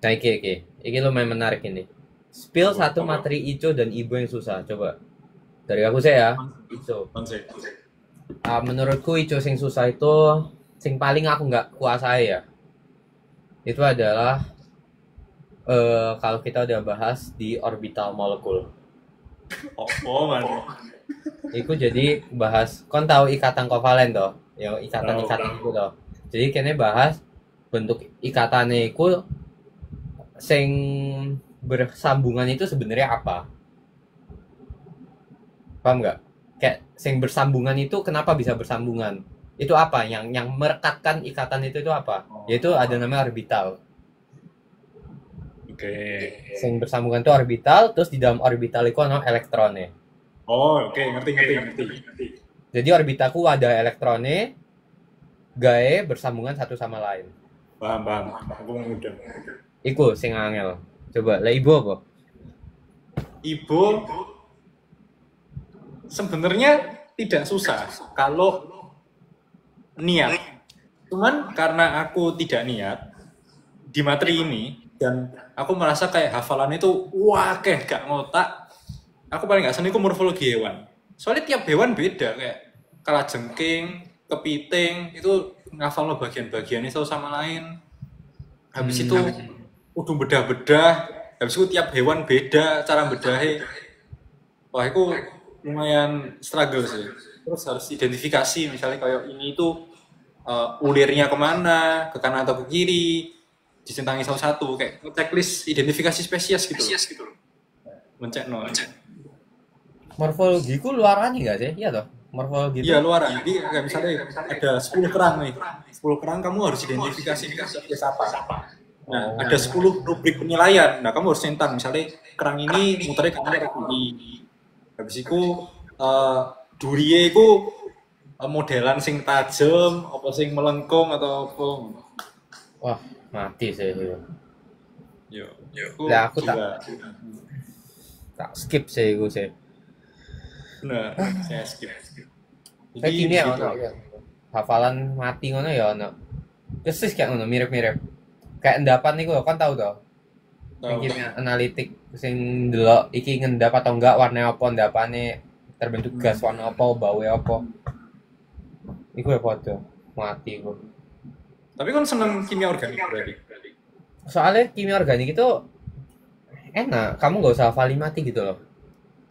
Nah, iki lumayan menarik ini. Spill satu materi Ico dan Ibo yang susah. Coba. Dari aku saya ya. Ico. Menurutku Ico sing susah itu sing paling aku nggak kuasai ya. Itu adalah kalau kita udah bahas di orbital molekul. Man. Itu jadi bahas, kon tahu ikatan kovalen toh, yang ikatan-ikatan itu toh. Jadi kene bahas bentuk ikatannya itu sing bersambungan itu sebenarnya apa? Paham nggak? Kayak sing bersambungan itu kenapa bisa bersambungan? Itu apa? Yang merekatkan ikatan itu apa? Yaitu ada namanya orbital. Sing bersambungan itu orbital, terus di dalam orbital itu ada elektronnya. Ngerti. Jadi orbitalku ada elektronnya, gae bersambungan satu sama lain. Paham. Aku mudah. Iku sing angel. Coba, lah Ibu apa? Ibu sebenarnya tidak susah kalau niat. Cuman karena aku tidak niat di materi ini dan aku merasa kayak hafalan itu kayak gak ngotak. Aku paling gak seneng itu morfologi hewan. Soalnya tiap hewan beda, kayak kalajengking, kepiting itu ngafal bagian-bagiannya satu sama lain. Habis itu udah bedah-bedah, habis itu tiap hewan beda cara bedahnya. Wah, itu lumayan struggle sih. Terus harus identifikasi, misalnya kayak ini itu ulirnya kemana, ke kanan atau ke kiri, dicentangi satu-satu, kayak checklist identifikasi spesies gitu. Mencek no. Morfologi ku luaran nggak sih? Iya toh? Morfologi. Iya, luaran. Jadi kayak misalnya ada 10 kerang nih. 10 kerang kamu harus identifikasi spesies apa. Nah, ada 10 rubrik penilaian. Nah, kamu harus centang. Misalnya kerang ini muternya ke arah kiri. Habis itu duriye itu modelan sing tajem, apa sing melengkung atau apa. Wah, mati saya. Yo. Lah aku tak skip sih gue sih. Bener, saya skip. Kayak gini ya, hafalan mati ngono ya ono. Persis kayak ngono, mirip-mirip. Kayak endapan niku kan tahu toh. Sing kimia analitik sing delok iki ngendap atau enggak, warna apa endapane, terbentuk gas warna apa, bau apa. Iku ya foto mati kok. Tapi kan seneng kimia organik berarti. Soalnya kimia organik itu enak, kamu nggak usah hafalin mati gitu loh.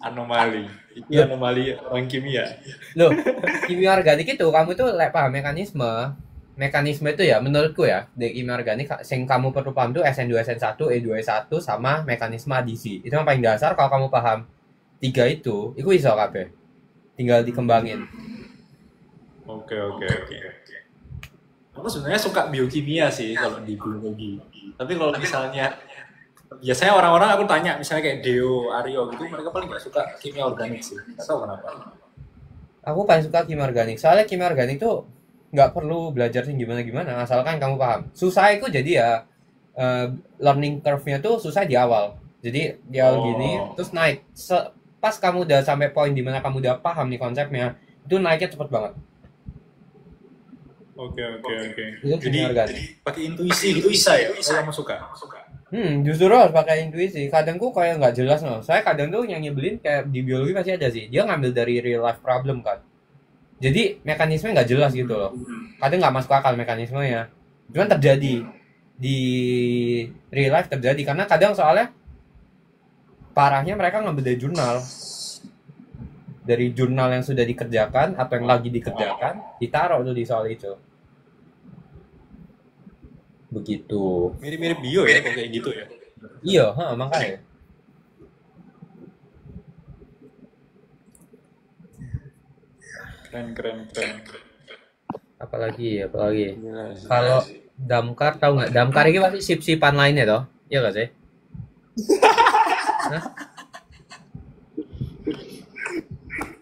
Anomali. Itu anomali orang kimia. Loh, kimia organik itu kamu tuh paham mekanisme itu ya menurutku ya di kimia organik yang kamu perlu paham tuh SN2 SN1 E2E1 sama mekanisme adisi. Itu yang paling dasar. Kalau kamu paham 3 itu iso kabeh. Tinggal dikembangin. Oke. Aku sebenarnya suka biokimia sih kalau di biologi. Tapi kalau misalnya biasanya orang-orang aku tanya misalnya kayak Deo, Aryo gitu, mereka paling gak suka kimia organik sih. Gak tahu kenapa. Aku paling suka kimia organik. Soalnya kimia organik tuh nggak perlu belajar sih gimana-gimana, asalkan kamu paham. Susah itu jadi ya learning curve-nya tuh susah di awal. Jadi di awal gini, terus naik. Pas kamu udah sampai poin dimana kamu udah paham nih konsepnya, itu naiknya cepet banget. Oke. Jadi pakai intuisi gitu bisa ya? Kalau kamu suka. Justru harus pakai intuisi. Kadang kok kayak nggak jelas loh. Saya kadang tuh yang nyebelin kayak di biologi pasti ada sih. Dia ngambil dari real life problem kan. Jadi mekanisme nggak jelas gitu loh. Kadang nggak masuk akal mekanismenya. Cuman terjadi di real life terjadi karena kadang soalnya parahnya mereka ngambil dari jurnal yang sudah dikerjakan atau yang lagi dikerjakan, ditaruh tuh di soal itu. Begitu. Mirip-mirip bio ya kayak gitu ya. Iya, makanya. Keren. Apalagi. Kalau damkar tahu nggak? Damkar ini pasti sip-sipan lainnya toh? Iya nggak sih?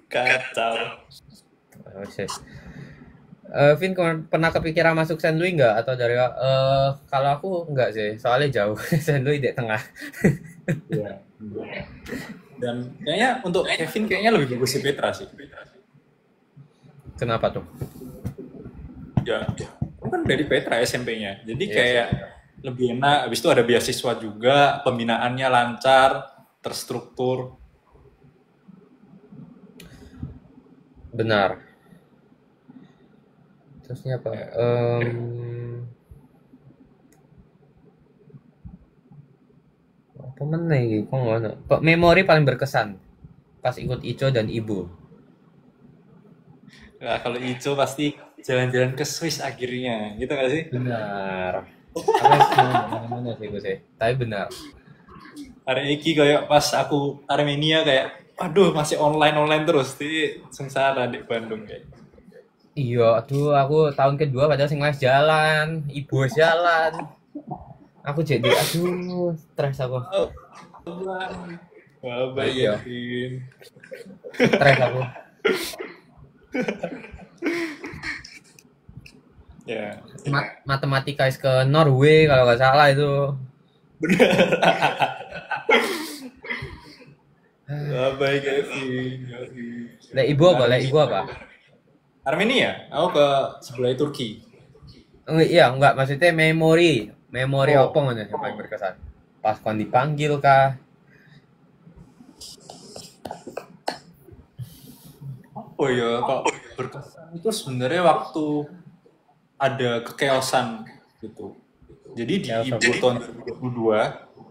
Kacau. Vin pernah kepikiran masuk Saint Louis nggak? Atau dari kalau aku nggak sih, soalnya jauh. Saint Louis di tengah. Iya. Dan kayaknya untuk Kevin kayaknya lebih bagus si Petra sih. Kenapa tuh? Ya, kan dari Petra SMP-nya. Jadi Iya sih. kayak lebih enak. Habis itu ada beasiswa juga, pembinaannya lancar, terstruktur. Benar. Terusnya apa? Ya. Apa meneh iki? Kok ngono? Kok memori paling berkesan pas ikut Ico dan Ibu. Nah, kalau Ico pasti jalan-jalan ke Swiss akhirnya, gitu gak sih? Benar. Aku mana sih gue sih. Tapi benar. Hari ini kayak pas aku Armenia kayak, aduh masih online terus, di sengsara di Bandung kayak. Iya, aduh aku tahun kedua padahal sing les jalan, Ibu jalan. Aku jadi aduh, stres aku. Oh, wah, baik ya, Iya, Vin. stres aku. Ya, Matematika ke Norway kalau nggak salah itu. wah, baik ya, Vin. Ya, Vin. Lek Ibu apa? Lek Ibu apa? Armenia, aku ke sebelah Turki. Iya, enggak maksudnya memori. Memori Oh, apa ngono yang paling berkesan? Pas kon dipanggil kah? oh ya, kok berkesan itu sebenarnya waktu ada kekeosan gitu. Jadi di Ya, Ibu tahun 2022,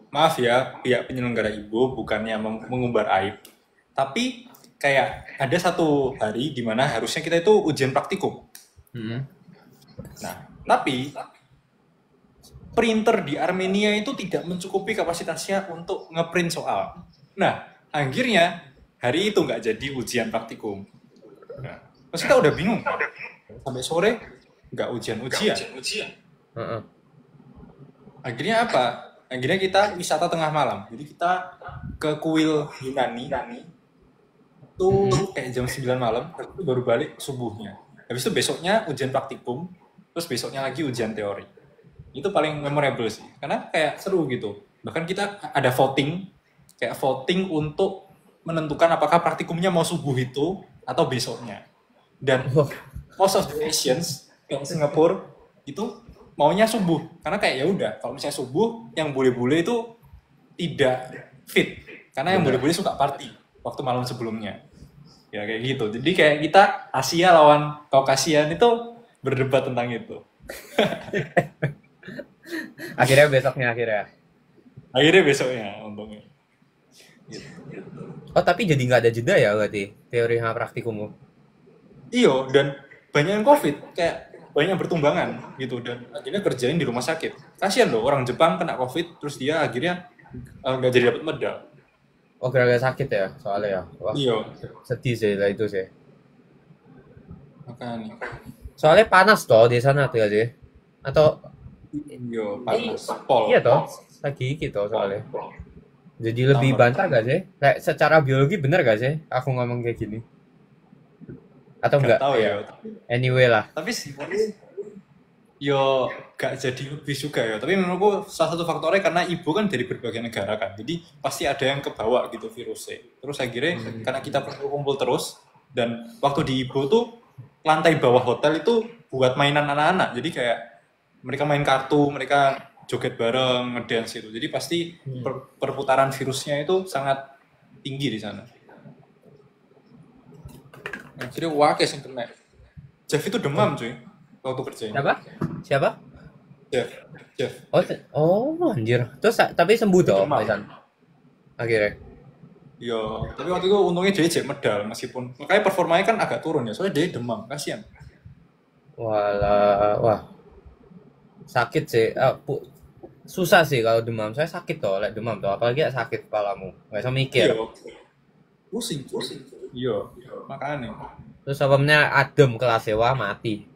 maaf ya pihak penyelenggara Ibu bukannya mengumbar aib, tapi kayak ada satu hari di mana harusnya kita itu ujian praktikum. Hmm. Nah, tapi printer di Armenia itu tidak mencukupi kapasitasnya untuk ngeprint soal. Nah, akhirnya hari itu nggak jadi ujian praktikum. Nah, terus kita udah bingung kan? Sampai sore nggak ujian-ujian. Heeh. Akhirnya apa? Akhirnya kita wisata tengah malam. Jadi kita ke kuil Yunani. Itu kayak jam 9 malam, itu baru balik subuhnya. Habis itu besoknya ujian praktikum, terus besoknya lagi ujian teori. Itu paling memorable sih. Karena kayak seru gitu. Bahkan kita ada voting, kayak voting untuk menentukan apakah praktikumnya mau subuh itu atau besoknya. Dan Wah, most of the Asians kayak Singapura itu maunya subuh karena kayak ya udah kalau misalnya subuh yang bule-bule itu tidak fit karena yang benar. bule-bule suka party waktu malam sebelumnya ya kayak gitu jadi kayak kita Asia lawan Kaukasian itu berdebat tentang itu Akhirnya besoknya akhirnya. akhirnya besoknya untungnya gitu. Oh, tapi jadi nggak ada jeda ya berarti teori sama praktikummu. Iyo dan banyak yang covid kayak banyak yang bertumbangan gitu dan akhirnya kerjain di rumah sakit kasihan loh orang Jepang kena covid terus dia akhirnya nggak jadi dapat medal. Oh, gara-gara sakit ya soalnya ya. Wah, Iya sedih sih lah itu sih. makanya Soalnya panas toh di sana tuh ya sih. Atau iya panas pol iya toh, lagi gitu soalnya. Jadi lebih summer. bantah gak sih? Kayak secara biologi bener gak sih? Aku ngomong kayak gini. Atau Nggak enggak? tahu Ya. ya Anyway lah. tapi sebenarnya yo gak jadi lebih juga ya tapi menurutku salah satu faktornya karena ibu kan dari berbagai negara kan jadi pasti ada yang kebawa gitu virusnya terus akhirnya karena kita kumpul terus dan waktu di ibu tuh lantai bawah hotel itu buat mainan anak-anak jadi kayak mereka main kartu mereka joget bareng ngedance itu jadi pasti perputaran virusnya itu sangat tinggi di sana jadi wakil yang kena Jeff itu demam cuy waktu kerjanya Siapa? Siapa? Jeff Oh, oh anjir. Terus tapi sembuh toh, demam. Maisan. Akhirnya. Iya, tapi waktu itu untungnya dia jet medal meskipun makanya performanya kan agak turun ya, soalnya dia demam, kasihan. Walah, wah. Sakit sih. Susah sih kalau demam. Saya sakit toh, lek demam toh. Apalagi ya sakit kepalamu. Nggak bisa mikir. Iya, pusing. Iya, makanya. Terus apa namanya adem kelas wah mati.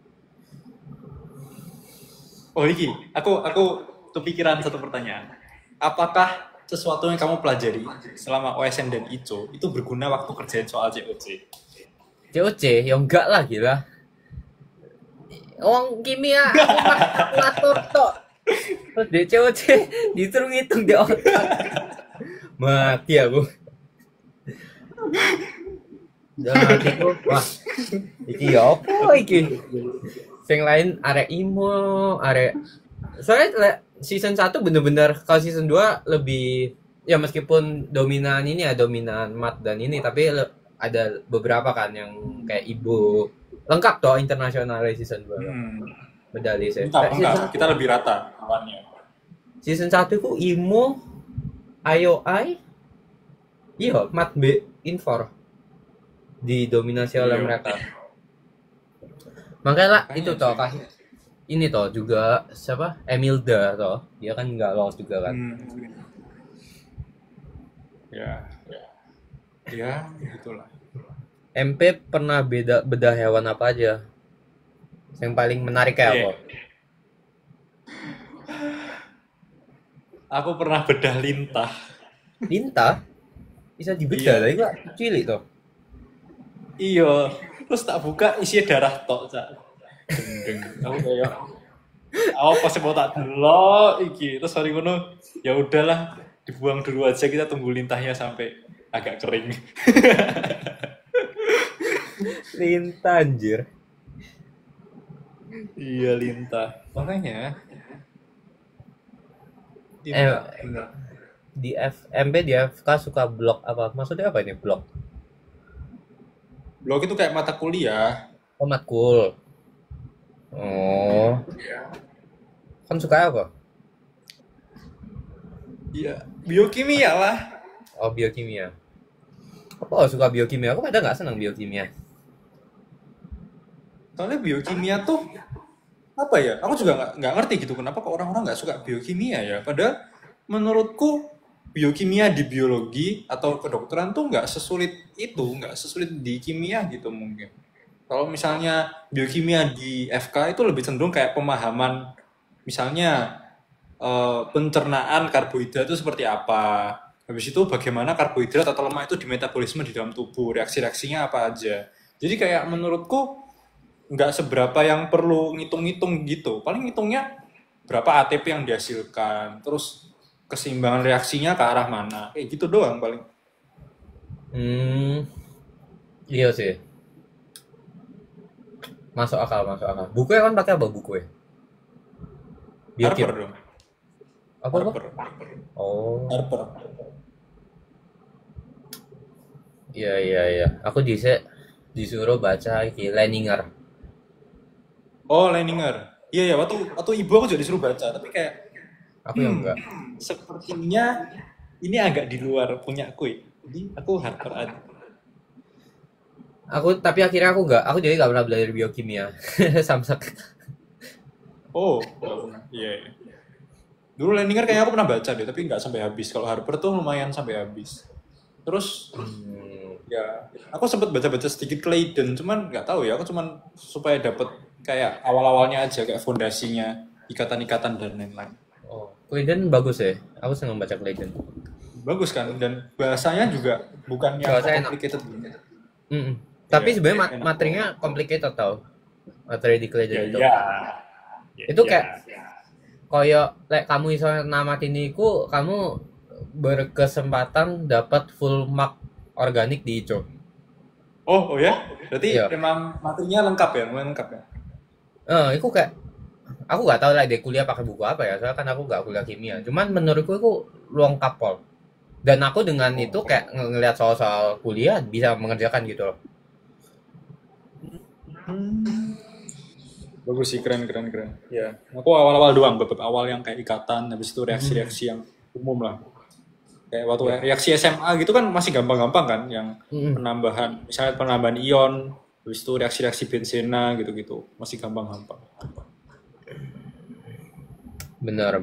Oh iki, aku kepikiran satu pertanyaan. Apakah sesuatu yang kamu pelajari selama OSN dan ICO itu berguna waktu kerjain soal COC? COC, ya enggak lah gila. Wong kimia, aku ngatur tok. Terus di COC disuruh ngitung di otak. Mati aku. Dan hatiku, wah, Iki ya apa iki? Sing lain arek imo, arek soalnya season 1 bener-bener kalau season 2 lebih ya meskipun dominan ini ya dominan mat dan ini tapi ada beberapa kan yang kayak ibu lengkap toh internasional season 2 medali saya. Enggak. Kita lebih rata lawannya. Season 1 ku imo IOI iya mat B Infor didominasi oleh mereka. Makanya lah itu toh kasih ini toh juga siapa Emilda toh dia kan nggak lolos juga kan. Ya gitulah. MP pernah bedah hewan apa aja yang paling menarik kayak apa? Aku pernah bedah lintah. Lintah bisa dibedah lagi kok cilik toh. Iya, terus tak buka isi darah tok, Cak. Gendeng. Aku kayak aku pas mau tak delok iki, terus hari ngono ya udahlah, dibuang dulu aja kita tunggu lintahnya sampai agak kering. Lintah anjir. Iya lintah. Makanya di FMP di FK suka blok apa? Maksudnya apa ini blok? Blok itu kayak mata kuliah. Oh, matkul. Oh. Kan suka apa? Iya, biokimia lah. Oh, biokimia. Apa suka biokimia? Aku kadang nggak senang biokimia. Soalnya biokimia tuh apa ya? Aku juga nggak ngerti gitu kenapa kok orang-orang nggak suka biokimia ya. Padahal menurutku biokimia di biologi atau kedokteran tuh nggak sesulit itu, nggak sesulit di kimia gitu mungkin. Kalau misalnya biokimia di FK itu lebih cenderung kayak pemahaman, misalnya pencernaan karbohidrat itu seperti apa. Habis itu bagaimana karbohidrat atau lemak itu dimetabolisme di dalam tubuh, reaksi-reaksinya apa aja. Jadi kayak menurutku nggak seberapa yang perlu ngitung-ngitung gitu. Paling ngitungnya berapa ATP yang dihasilkan, terus keseimbangan reaksinya ke arah mana. Kayak gitu doang paling. Iya sih. Masuk akal. Buku kan pakai apa buku ya? Harper dong. Apa? Oh. Harper. Iya. Aku disuruh baca iki Leninger. Oh, Leninger. Iya, waktu ibu aku juga disuruh baca, tapi kayak aku yang enggak. Sepertinya ini agak di luar punya aku. Jadi aku Harper aja. Tapi akhirnya aku enggak. Aku jadi enggak pernah belajar biokimia. Samsak. Oh, iya. Dulu Leninger kayaknya aku pernah baca deh, tapi nggak sampai habis. Kalau Harper tuh lumayan sampai habis. Terus ya, aku sempat baca-baca sedikit Claydon, cuman nggak tahu ya. Aku cuman supaya dapet kayak awal-awalnya aja, kayak fondasinya, ikatan-ikatan dan lain-lain. Oh, Claydon bagus ya. Aku senang baca Claydon. Bagus kan, dan bahasanya juga bukan yang complicated. Tapi sebenarnya materinya complicated tau. Materi di Claydon itu. Itu kayak kamu misalnya namatin iku, kamu berkesempatan dapat full mark organik di ICO. Oh ya? Berarti memang materinya lengkap ya? Itu kayak aku nggak tahu lah dia kuliah pakai buku apa ya, soalnya kan aku nggak kuliah kimia. Cuman menurutku itu lengkap pol. Dan aku dengan itu kayak ngelihat soal-soal kuliah bisa mengerjakan gitu loh. Bagus sih, keren. Ya, aku awal-awal doang, bab awal yang kayak ikatan, habis itu reaksi-reaksi yang umum lah. Kayak waktu reaksi SMA gitu kan masih gampang-gampang kan, yang penambahan, misalnya penambahan ion, habis itu reaksi-reaksi benzena gitu-gitu, masih gampang-gampang. Benar.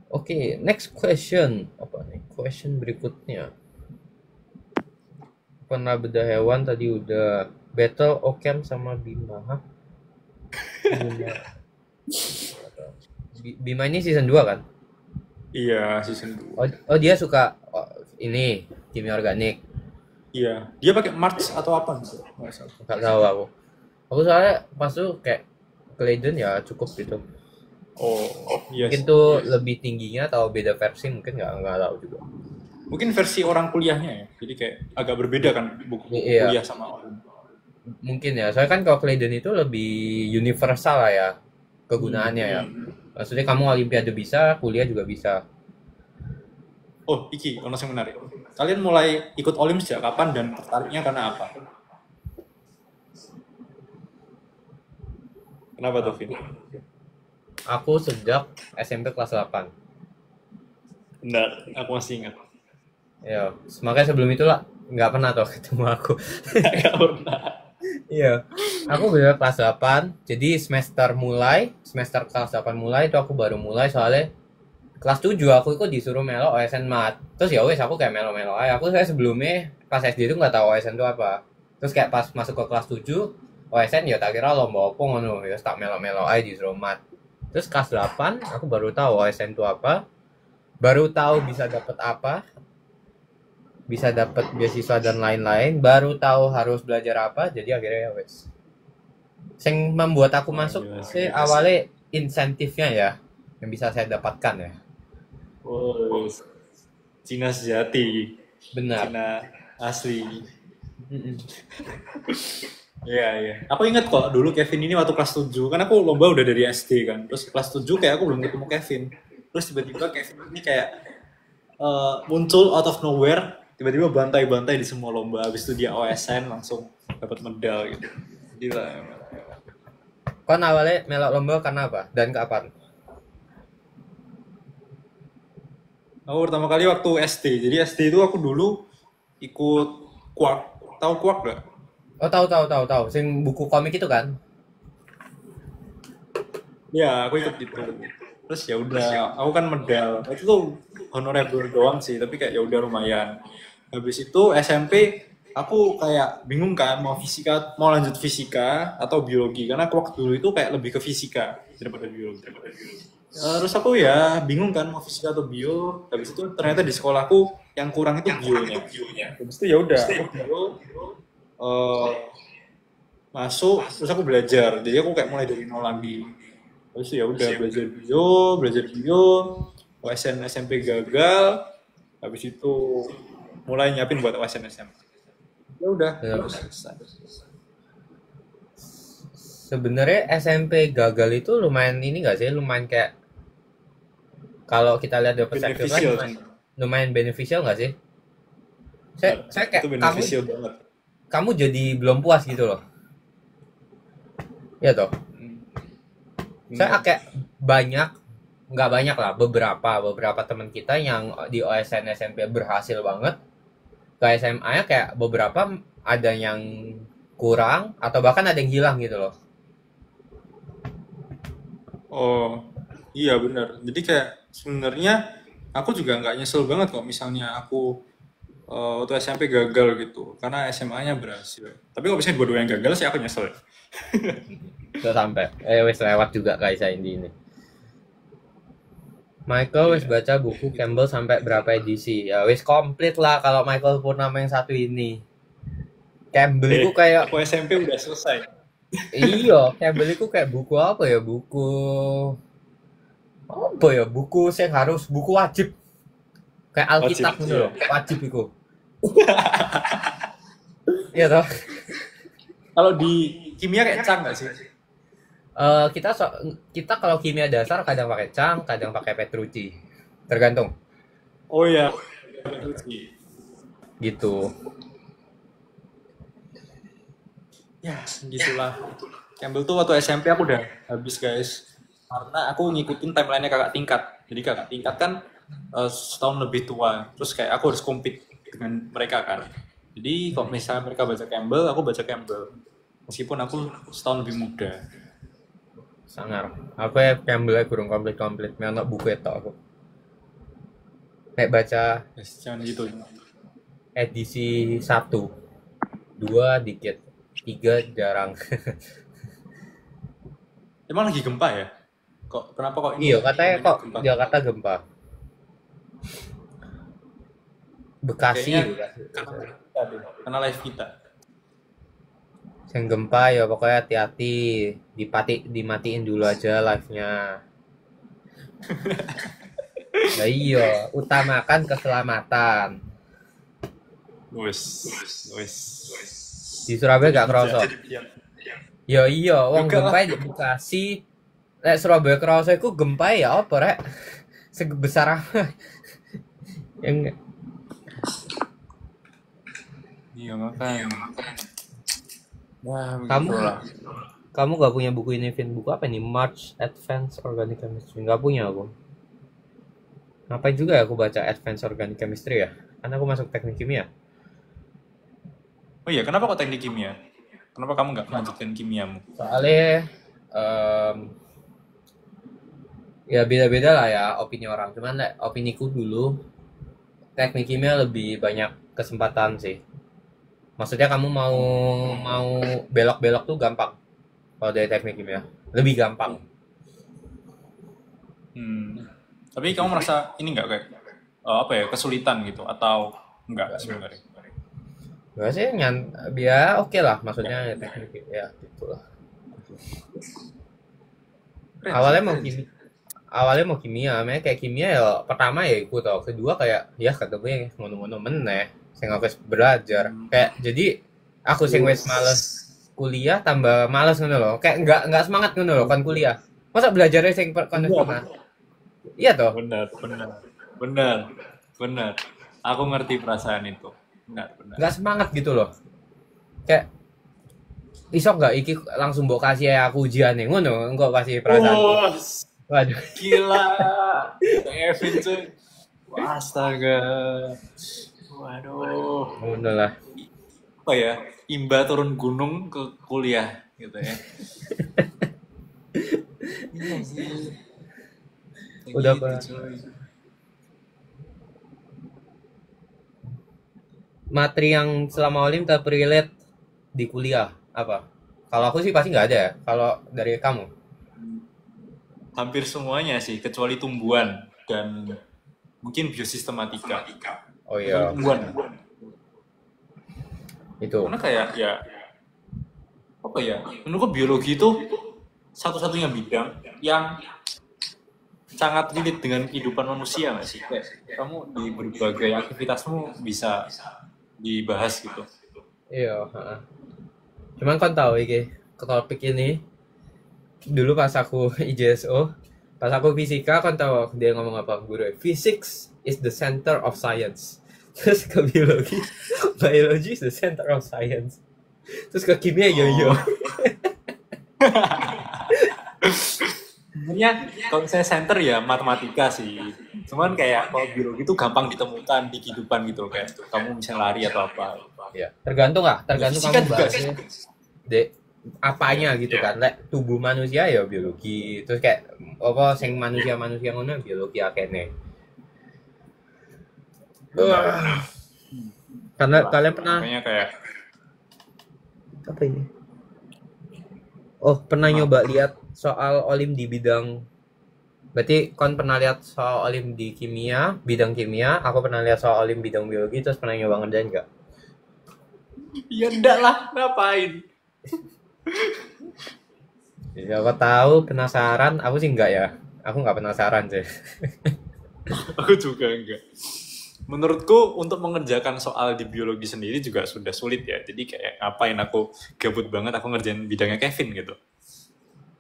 Oke, next question. Apa nih? Question berikutnya. Pernah bedah hewan tadi udah. Battle Ocam sama Bima. Bima ini season 2 kan? Iya, season 2. Oh dia suka ini kimia organik. Iya, dia pakai March atau apa? Nggak tahu aku. Aku soalnya pas tuh kayak Claydon ya cukup gitu. Oh, iya. Mungkin tuh lebih tingginya atau beda versi mungkin nggak tahu juga. Mungkin versi orang kuliahnya ya. Jadi kayak agak berbeda kan buku Iya, kuliah sama orang. mungkin ya. Soalnya kan kalau Claydon itu lebih universal lah ya kegunaannya ya. Maksudnya kamu olimpiade bisa, kuliah juga bisa. Oh, iki, ono yang menarik. Kalian mulai ikut Olim sejak kapan dan tertariknya karena apa? Kenapa tuh, Vin? Aku sejak SMP kelas 8. Benar, aku masih ingat. Ya, makanya sebelum itu lah nggak pernah tuh ketemu aku. Gak pernah. Iya. Aku belajar kelas 8. Jadi semester kelas 8 mulai itu aku baru mulai soalnya kelas 7 aku itu disuruh melo OSN Mat. Terus ya wes aku kayak melo-melo aja. Saya sebelumnya pas SD itu nggak tahu OSN itu apa. Terus kayak pas masuk ke kelas 7 OSN ya tak kira lomba apa ngono ya tak melo-melo aja disuruh Mat. Terus kelas 8 aku baru tahu OSN itu apa. Baru tahu bisa dapat apa, bisa dapat beasiswa dan lain-lain, baru tahu harus belajar apa, jadi akhirnya ya wes. Yang membuat aku Wah, masuk gila sih sih. awalnya insentifnya ya, yang bisa saya dapatkan ya. Oh, Cina sejati. Benar. Cina asli. Mm-mm. Iya, iya. Aku ingat kok dulu Kevin ini waktu kelas 7. Kan aku lomba udah dari SD kan. Terus kelas 7 kayak aku belum ketemu Kevin. Terus tiba-tiba Kevin ini kayak muncul out of nowhere. Tiba-tiba bantai-bantai di semua lomba. Habis itu dia OSN langsung dapat medal gitu. Gila. Kon awalnya melok lomba karena apa dan kapan? Aku pertama kali waktu SD. Jadi SD itu aku dulu ikut Quark. Tahu Quark gak? Oh tahu. Sing buku komik itu kan? Ya, aku ikut gitu. Terus ya udah, aku kan medal. Itu tuh honorable doang sih, tapi kayak ya udah lumayan. Habis itu SMP aku kayak bingung kan mau lanjut fisika atau biologi karena aku waktu dulu itu kayak lebih ke fisika daripada biologi. Terus aku ya bingung kan mau fisika atau bio. Habis itu ternyata di sekolahku yang kurang itu bionya. Habis itu ya udah, aku bio eh, masuk terus aku belajar. Jadi aku kayak mulai dari nol lagi. Terus ya udah belajar bio, OSN SMP gagal, habis itu mulai nyiapin buat OSN SMP. Ya udah, Ya. terus selesai. Sebenarnya SMP gagal itu lumayan ini nggak sih? Lumayan kayak kalau kita lihat dari perspektif Beneficial lain, sih. lumayan beneficial nggak sih? Saya kayak Itu beneficial banget. kamu jadi belum puas gitu loh. Ya toh. Saya kayak banyak, nggak banyak lah, beberapa teman kita yang di OSN SMP berhasil banget. Ke SMA-nya kayak beberapa ada yang kurang atau bahkan ada yang hilang gitu loh. Oh, iya benar. Jadi kayak sebenarnya aku juga nggak nyesel banget kok misalnya aku waktu SMP gagal gitu, karena SMA-nya berhasil. Tapi kalau misalnya dua-dua yang gagal sih aku nyesel. Tuh sampai wes lewat juga kayak saya ini. Michael wes Iya. baca buku Campbell sampai berapa edisi? Ya wes komplit lah kalau Michael Purnama yang satu ini. Campbell itu kayak Aku SMP udah selesai. Campbell itu kayak buku apa ya? Buku saya harus buku wajib kayak Wajib. Alkitab gitu loh. Wajib itu. Iya toh. Kalau di kimia kayak Cang nggak sih? Eh, kita so- kita kalau kimia dasar kadang pakai Chang, kadang pakai Petrucci. Tergantung Oh iya. gitu. Ya, gitulah. Campbell tuh waktu SMP aku udah habis guys. Karena aku ngikutin timeline-nya kakak tingkat. Jadi kakak tingkat kan setahun lebih tua. Terus kayak aku harus compete dengan mereka kan. Jadi kalau misalnya mereka baca Campbell, aku baca Campbell. Meskipun aku setahun lebih muda. Sangar. Aku ya Campbell kurang komplit. Memang buku itu aku. Kayak baca Yes, jangan gitu. edisi 1, 2 dikit, 3 jarang. Emang lagi gempa ya? Kenapa kok ini? Iya, katanya kok gempa? Jakarta gempa. Bekasi, Kayaknya Bekasi. karena live kita. Yang gempa ya pokoknya hati-hati, dimatiin dulu aja live-nya. Ya iya, utamakan keselamatan. Wes, wes. Di Surabaya Jadi gak bijak. kerasa. Jadi bijak. Ya iya, wong Juga lah. gempa di Bekasi. Lek Surabaya kerasa iku gempa ya apa rek? Sebesar apa? Yang Iya makanya. Wah, kamu begitulah. kamu gak punya buku ini, Vin? Buku apa nih? March Advanced Organic Chemistry. Gak punya aku. Ngapain juga ya aku baca Advanced Organic Chemistry ya? Karena aku masuk teknik kimia. Oh iya, kenapa kok teknik kimia? Kenapa kamu nggak melanjutkan kimiamu? Soalnya em, ya beda-beda lah ya opini orang. Cuman opiniku dulu teknik kimia lebih banyak kesempatan sih. Maksudnya kamu mau mau belok-belok tuh gampang kalau dari teknik kimia. Lebih gampang. Hmm. Tapi kamu merasa ini nggak kayak apa ya kesulitan gitu atau enggak sebenarnya? Gak sih ya oke lah maksudnya ya, teknik ya gitu lah. Keren sih, Awalnya mau keren sih. kimia, awalnya mau kimia, makanya kayak kimia ya pertama ya ikut tau, kedua kayak ya ketemu yang ngono-ngono meneh, sing wis belajar. Kayak jadi aku sing wis males kuliah tambah males ngono loh. Kayak nggak semangat ngono loh kan kuliah. Masa belajarnya sing kon Iya, setengah. Iya toh? benar, benar, benar, benar. Aku ngerti perasaan itu. Benar, benar. Nggak semangat gitu loh. Kayak iso nggak iki langsung mbok kasih ya aku ujian nih ngono, enggak kasih perasaanku. Wah, Waduh, gila. Kevin cuy. Astaga. Waduh. ngono lah. Apa ya? Imba turun gunung ke kuliah gitu ya. Iya sih. Kayak Udah gitu, apa? cuy. Materi yang selama olim tak relate di kuliah apa? Kalau aku sih pasti nggak ada ya. Kalau dari kamu? Hampir semuanya sih, kecuali tumbuhan dan mungkin biosistematika. Oh Kecuali iya, tumbuhan. itu. Karena kayak ya apa ya? Menurutku biologi itu satu-satunya bidang yang sangat relate dengan kehidupan manusia nggak sih? Kayak kamu di berbagai aktivitasmu bisa dibahas gitu. Iya, heeh. Cuman kan tahu iki ke topik ini dulu pas aku IJSO, pas aku fisika kan tahu dia ngomong apa guru, physics is the center of science. Terus ke biologi, biology is the center of science. Terus ke kimia yo. Oh. Sebenarnya kalau misalnya center ya matematika sih. Cuman kayak kalau biologi itu gampang ditemukan di kehidupan gitu kayak kamu misalnya lari atau apa. Iya. Tergantung lah, Ya, tergantung fisika kamu juga sih. bahasnya de apanya gitu kan. Lek tubuh manusia ya biologi. Terus kayak apa sing manusia-manusia ngono biologi akene. Wah. Karena kalian pernah Makanya kayak apa ini? Oh, pernah nyoba lihat soal olim di bidang. Berarti kon pernah lihat soal olim di kimia, bidang kimia, aku pernah lihat soal olim bidang biologi, terus pernah nyoba ngerjain nggak? ya enggak lah, ngapain? Ya, aku tahu penasaran, aku sih enggak ya. Aku nggak penasaran sih. Aku juga enggak. Menurutku untuk mengerjakan soal di biologi sendiri juga sudah sulit ya. Jadi kayak ngapain aku gabut banget aku ngerjain bidangnya Kevin gitu.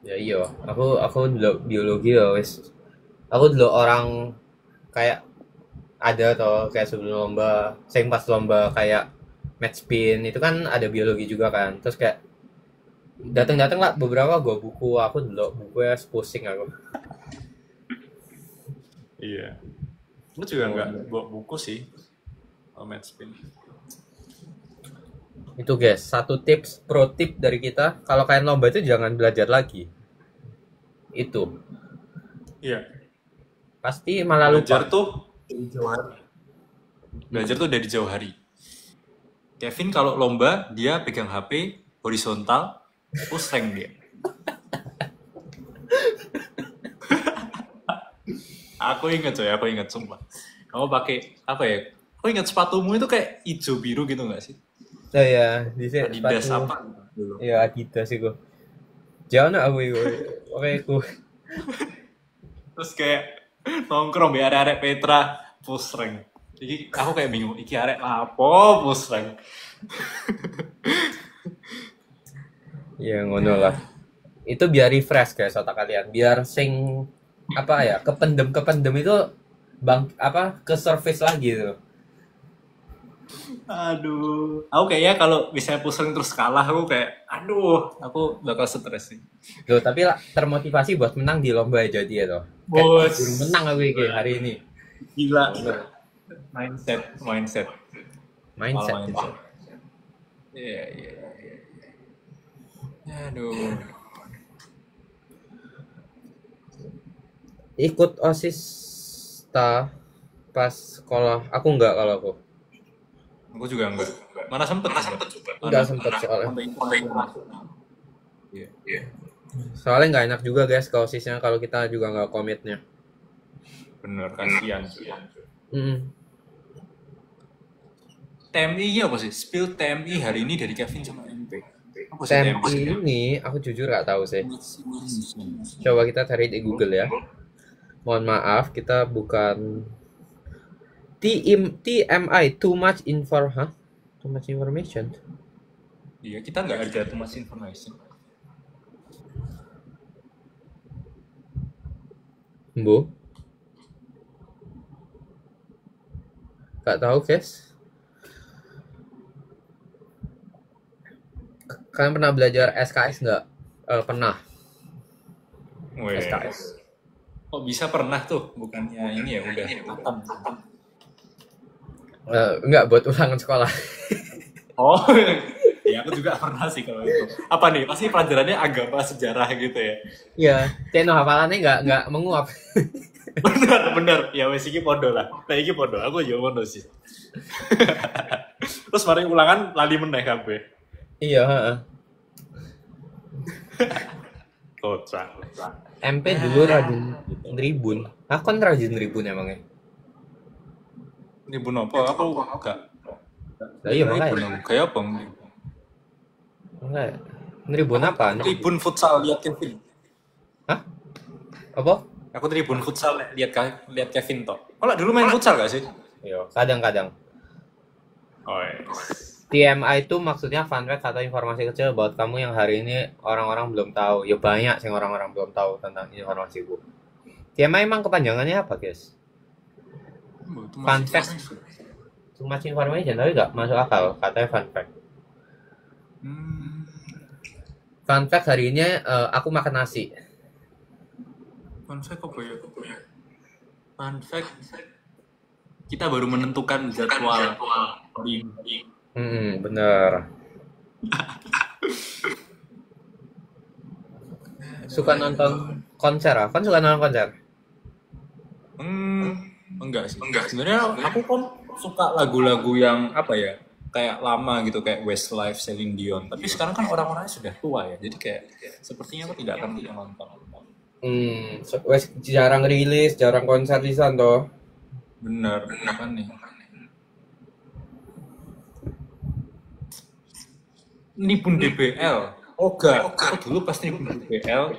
Ya iya, aku dulu biologi ya wis. Aku dulu orang kayak ada toh kayak sebelum lomba, saya pas lomba kayak match spin itu kan ada biologi juga kan. Terus kayak datang-datang lah beberapa gua buku, aku dulu bukunya pusing aku. Iya. Aku juga enggak bawa buku sih. Match spin. Itu guys, satu tips, pro tip dari kita, kalau kalian lomba itu jangan belajar lagi. Itu Iya. pasti malah lupa. Belajar tuh dari jauh hari. Kevin kalau lomba dia pegang HP horizontal, terus rank dia. Aku ingat sumpah. Kamu pakai apa ya? Aku ingat sepatumu itu kayak hijau biru gitu nggak sih? Oh ya, di sini Adidas sepatu. apa dulu? Ya Adidas itu. Jangan aku itu. Oke aku. Terus kayak Nongkrong biar arek Petra push rank. Iki aku kayak bingung, iki arek apa push rank? Ya ngono lah. Itu biar refresh guys otak kalian. Biar sing apa ya, kependem itu ke surface lagi tuh. Aduh, aku kayaknya kalau misalnya push rank terus kalah aku kayak aduh, aku bakal stres sih. Loh, tapi termotivasi buat menang di lomba jadi ya toh. Bos, Kayak menang aku iki hari ini. gila. Mindset. Mindset Malah itu. Iya. Aduh. Ikut OSIS pas sekolah. Aku enggak kalau aku. Aku juga enggak. Mana sempet juga. Enggak sempet soalnya. Iya. Soalnya nggak enak juga guys ke OSISnya kalau kita juga nggak komitnya. Bener, kasihan. Mm. TMI apa sih? Spill TMI hari ini dari Kevin sama MP. Apa sih TMI ini aku jujur nggak tahu sih. Coba kita cari di Google ya. Mohon maaf, kita bukan TMI, too much information. Iya, kita nggak ada too much information. Bu, nggak tahu guys. Kalian pernah belajar SKS nggak? Pernah. Weh. SKS. Kok bisa pernah tuh? Bukannya ini ya udah matang. Enggak, buat ulangan sekolah. Oh, ya aku juga pernah sih kalau itu. Apa nih? Pasti pelajarannya agama sejarah gitu ya. Iya, Teno hafalannya nggak menguap. bener. Ya wes iki podo lah. Nah iki podo, aku juga podo sih. Terus mari ulangan lali meneh kabeh. Iya, heeh. Kocak. MP dulu rajin Tribun. Aku kan rajin Tribun emangnya. Tribun apa? Aku enggak. Lah iya makanya. Kayak apa? Enggak. Tribun apa? Tribun futsal lihat Kevin. Hah? Apa? Aku tribun futsal lihat Kevin toh. Kalau dulu main futsal gak sih? Iya, kadang-kadang. Oh, iya. TMI itu maksudnya fun fact atau informasi kecil buat kamu yang hari ini orang-orang belum tahu. Ya banyak sih orang-orang belum tahu tentang informasiku. TMI emang kepanjangannya apa, guys? Fun fact. Too much information tapi nggak masuk akal katanya fun fact. Fun fact hari ini aku makan nasi. Fun fact apa ya? Fun fact kita baru menentukan jadwal Bener. Suka nonton konser ah? Kan suka nonton konser? Enggak sih. Sebenarnya aku kan suka lagu-lagu yang apa ya? Kayak lama gitu, kayak Westlife, Celine Dion. Tapi sekarang kan orang-orangnya sudah tua ya. Jadi kayak sepertinya aku tidak akan nonton. Jarang rilis, jarang konser di sana toh. Bener kan nih. Nibun DBL. Oh enggak. Aku dulu pas nibun DBL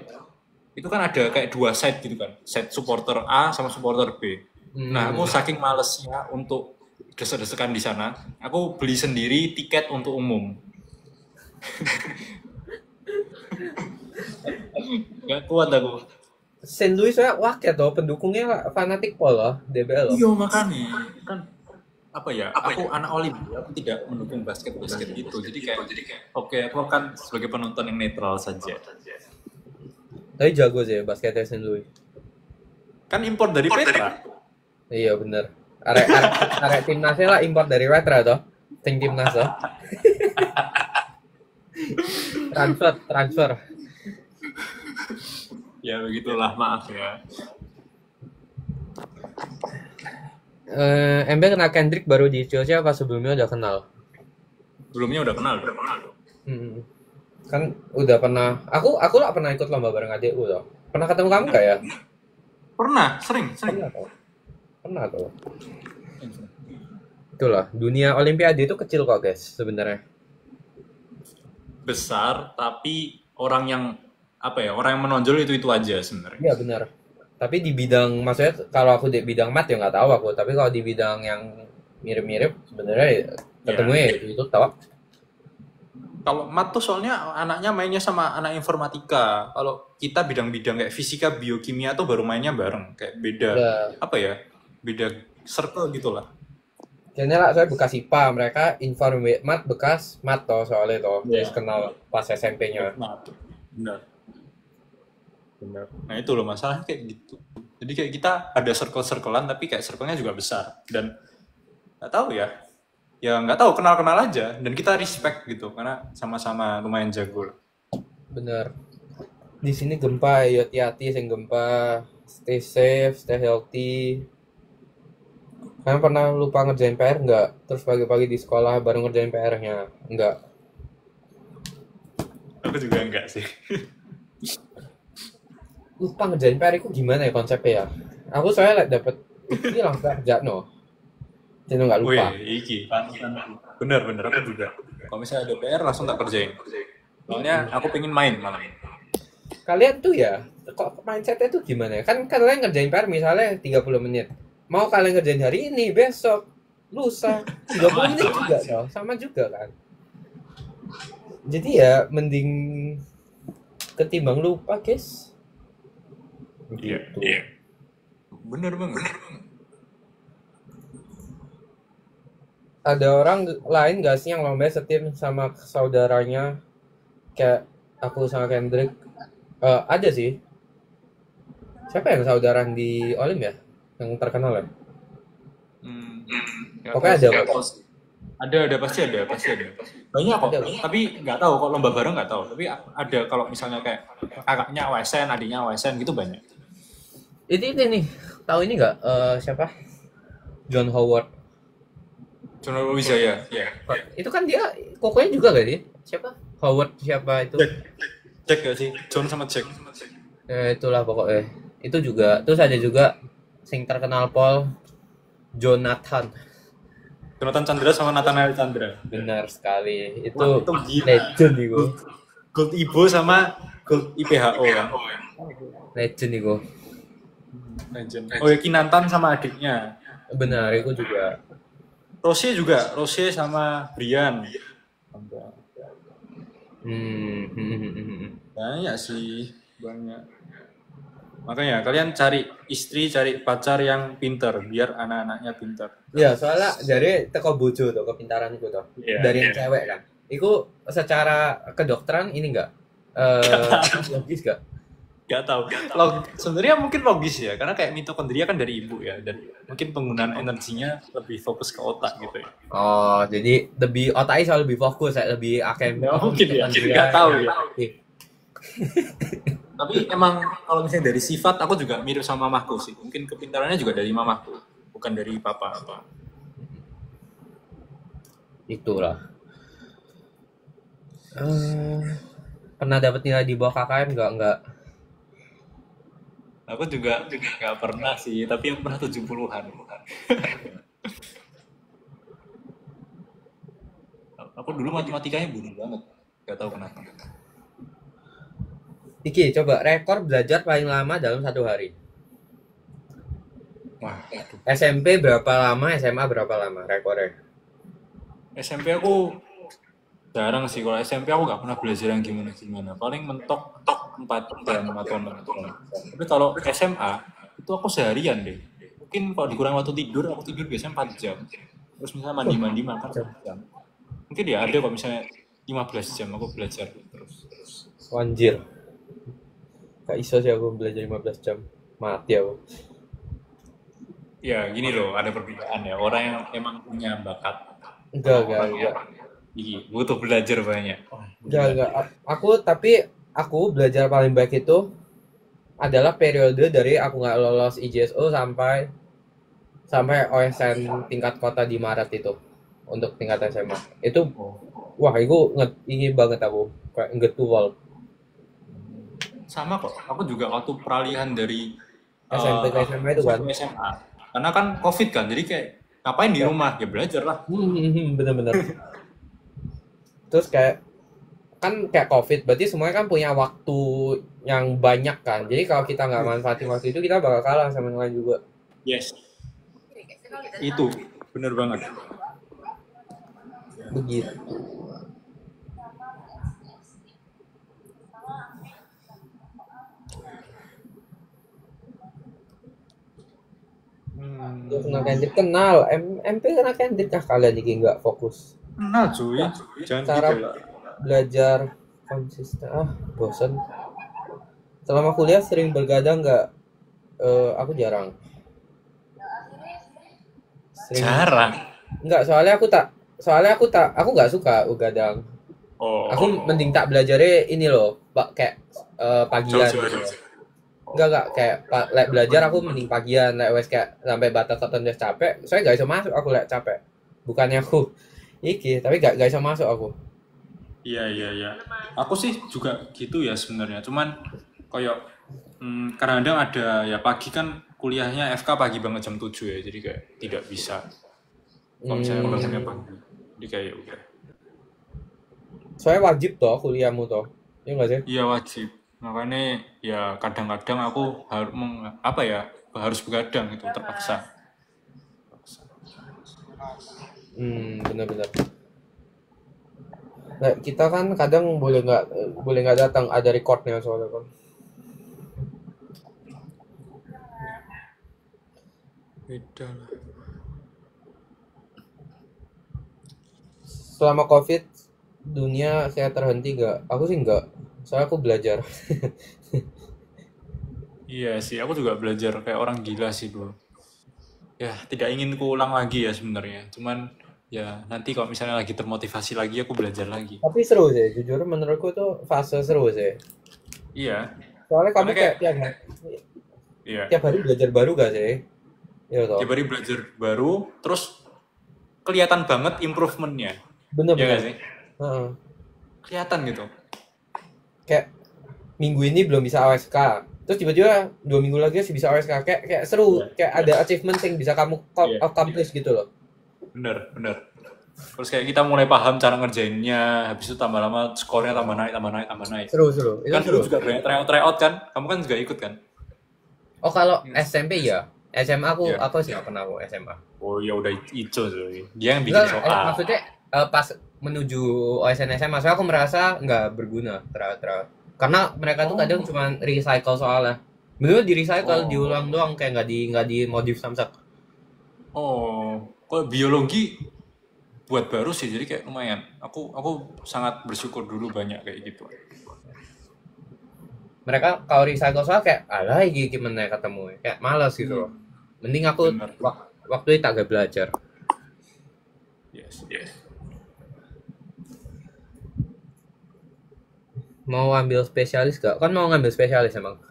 itu kan ada kayak dua set gitu kan. Set supporter A sama supporter B. Nah, aku saking malesnya untuk desek-desekan di sana, aku beli sendiri tiket untuk umum. Gak kuat aku. Saint Louis ya wakil toh pendukungnya fanatik pol loh DBL loh. Iya makanya kan apa ya? Aku anak Olimpia, aku tidak mendukung basket gitu. Jadi kayak oke, aku akan sebagai penonton yang netral saja. Tapi jago sih basketnya Saint Louis. Kan impor dari Petra. Iya bener. Arek timnasnya lah import dari Petra toh. Timnas toh. transfer. Ya begitulah, maaf ya. MB kenal Kendrick baru di Chelsea apa sebelumnya udah kenal? Sebelumnya udah kenal. Kan udah pernah. Aku lah pernah ikut lomba bareng adekku loh. Pernah ketemu kamu gak ya? Pernah, sering. Pernah tuh. Itulah, dunia olimpiade itu kecil kok guys sebenarnya. Besar, tapi orang yang apa ya, orang yang menonjol itu aja sebenarnya. Iya benar. Tapi di bidang, maksudnya kalau aku di bidang mat ya nggak tahu aku. Tapi kalau di bidang yang mirip-mirip sebenarnya ya ketemu Ya. ya itu tahu. Kalau mat tuh soalnya anaknya mainnya sama anak informatika. Kalau kita bidang-bidang kayak fisika, biokimia tuh baru mainnya bareng. Kayak beda, Ya, apa ya, beda circle gitu lah. kayaknya lah saya bekas IPA, mereka inform mat bekas mat toh soalnya toh. Iya. Terus kenal pas SMP-nya. Nah, tuh. Benar. Benar. Nah itu loh masalahnya kayak gitu. Jadi kayak kita ada circle-circlean tapi kayak circle-nya juga besar. Dan nggak tahu ya. Ya nggak tahu, kenal-kenal aja. Dan kita respect gitu. Karena sama-sama lumayan jago lah. Bener. Di sini gempa, ya hati-hati sing gempa. Stay safe, stay healthy. Kalian pernah lupa ngerjain PR nggak? Terus pagi-pagi di sekolah baru ngerjain PR-nya? Nggak. Aku juga enggak sih. Lupa ngerjain PR itu gimana ya konsepnya ya? Aku soalnya dapet ini langsung kerja no. Jadi nggak lupa. Wih, iki. Bener-bener aku juga. Kalau misalnya ada PR langsung tak kerjain. Soalnya aku pengen main malam. Kalian tuh ya, kok mindsetnya tuh gimana ya? Kan kalian ngerjain PR misalnya 30 menit. Mau kalian ngerjain hari ini, besok, lusa, 30 menit juga dong. Sama juga kan. Jadi ya mending ketimbang lupa guys. Iya. Gitu. Bener banget. Ada orang lain gak sih yang lomba setim sama saudaranya kayak aku sama Kendrick? Ada sih. Siapa yang saudaran di Olim ya? Yang terkenal ya? Pokoknya ada. Ada pasti ada. Banyak kok. Ada. Tapi nggak tahu kok lomba bareng nggak tahu. Tapi ada kalau misalnya kayak kakaknya OSN, adiknya OSN gitu banyak. Ini nih, tahu ini nggak? Siapa? John Howard. Cuma Wijaya. Ya. Itu kan dia kokonya juga gak sih? Siapa? Howard siapa itu? Cek gak sih? John sama Jack. Itulah pokoknya. Itu juga. Terus ada juga sing terkenal Paul Jonathan. Jonathan Chandra sama Nathanael Chandra. Benar sekali. Itu Wah, itu gila. legend itu. Gold Ibo sama Gold IPHO kan. Legend itu. Legend. Oh ya Kinantan sama adiknya. Benar, itu juga. Rossi juga. Rossi sama Brian. Banyak sih. Banyak. Makanya kalian cari istri, cari pacar yang pinter. Biar anak-anaknya pinter. Ya, soalnya dari teko bojo tuh kepintaran itu tuh. Iya, Dari yang cewek kan. Itu secara kedokteran ini enggak logis gak? Gak tahu. Sebenarnya mungkin logis ya, karena kayak mitokondria kan dari ibu ya, dan mungkin penggunaan energinya lebih fokus ke otak gitu ya. Oh, jadi lebih otaknya selalu lebih fokus, lebih akan. Ya, mungkin ya, nggak tahu ya. Tapi emang kalau misalnya dari sifat aku juga mirip sama mamaku sih. Mungkin kepintarannya juga dari mamaku, bukan dari papa. Itulah. Pernah dapat nilai di bawah KKM enggak? Aku juga nggak pernah sih, tapi yang pernah 70-an. Aku dulu matematikanya buruk banget, nggak tahu kenapa. Iki, coba rekor belajar paling lama dalam 1 hari. Wah, aduh. SMP berapa lama, SMA berapa lama rekornya? SMP aku jarang sih. Kalau SMP aku nggak pernah belajar yang gimana. Paling mentok 4 jam atau 6 jam. Tapi kalau SMA, itu aku seharian deh. Mungkin kalau dikurang waktu tidur, aku tidur biasanya 4 jam. Terus misalnya mandi-mandi makan 1 jam. Mungkin ya ada kalau misalnya 15 jam aku belajar terus. Anjir. Gak iso sih aku belajar 15 jam. Mati aku. Ya gini loh, ada perbedaan ya. Orang yang emang punya bakat. Enggak. Iya, butuh belajar banyak. Enggak. Aku belajar paling baik itu adalah periode dari aku nggak lolos IJSO sampai OSN tingkat kota di Maret itu untuk tingkat SMA. Itu wah, itu ingin banget aku kayak ngetual. Sama kok, aku juga waktu peralihan dari SMP ke SMA itu kan. SMA. Karena kan COVID kan, jadi kayak ngapain di rumah ya belajar lah. Bener-bener. Terus kayak kan kayak COVID, berarti semuanya kan punya waktu yang banyak kan. Jadi kalau kita nggak manfaatin waktu itu, kita bakal kalah sama yang lain juga. Yes. Itu bener banget. Begitu. Dia kenal Kendrick, kenal. MP kenal Kendrick, kah kalian jadi nggak fokus. Kenal cuy. Jangan Cara gitu lah. belajar konsisten, bosan. Selama kuliah sering bergadang nggak? Aku jarang. Jarang. Nggak, aku nggak suka begadang. Oh. Aku mending tak belajarnya ini loh, Pak, kayak pagian gitu. Enggak kayak like belajar aku mending pagian, like wes kayak sampai batas tertentu capek, saya nggak bisa masuk aku like capek. Bukannya aku tapi nggak bisa masuk aku. Iya. Aku sih juga gitu ya sebenarnya. Cuman kayak kadang-kadang ada ya pagi kan kuliahnya FK pagi banget jam 7 ya. Jadi kayak tidak bisa. Kalau misalnya kuliahnya pagi. Jadi kayak udah. Soalnya wajib toh kuliahmu toh. Iya nggak sih? Iya wajib. Makanya ya kadang-kadang aku harus begadang gitu terpaksa. Benar-benar. Nah, kita kan kadang boleh nggak datang, ada recordnya soalnya kan. Beda lah. Selama COVID dunia saya terhenti nggak? Aku sih nggak. Soalnya aku belajar. Iya sih, aku juga belajar kayak orang gila sih dulu. Ya, tidak ingin kuulang lagi ya sebenarnya. Cuman ya nanti kalau misalnya lagi termotivasi lagi aku belajar lagi. Tapi seru sih, jujur menurutku tuh fase seru sih. Iya. Soalnya kamu kayak Iya. tiap hari belajar baru gak sih? Iya toh. Tiap hari belajar baru, terus kelihatan banget improvementnya. Bener. Iya gak sih? Kelihatan gitu. Kayak minggu ini belum bisa OSK, terus tiba-tiba 2 minggu lagi sih bisa OSK, kayak seru, kayak ada achievement yang bisa kamu accomplish gitu loh. Bener. Terus kayak kita mulai paham cara ngerjainnya, habis itu tambah lama skornya tambah naik. Seru. Kan dulu juga banyak tryout kan, kamu kan juga ikut kan? Oh kalau SMP ya, SMA aku sih nggak pernah aku SMA. Oh ya udah hijau tuh, dia yang bikin soal. Maksudnya pas menuju OSN SMA, soalnya aku merasa nggak berguna tryout. Karena mereka tuh kadang cuma recycle soalnya. Bener di recycle, diulang doang, kayak nggak di modif samsak. Oh, kalau biologi buat baru sih, jadi kayak lumayan. Aku sangat bersyukur dulu banyak kayak gitu. Mereka kalau recycle soal kayak alah gimana ketemu, kayak malas gitu loh. Mending aku waktu itu agak belajar. Yes. Mau ambil spesialis gak? Kan mau ngambil spesialis emang?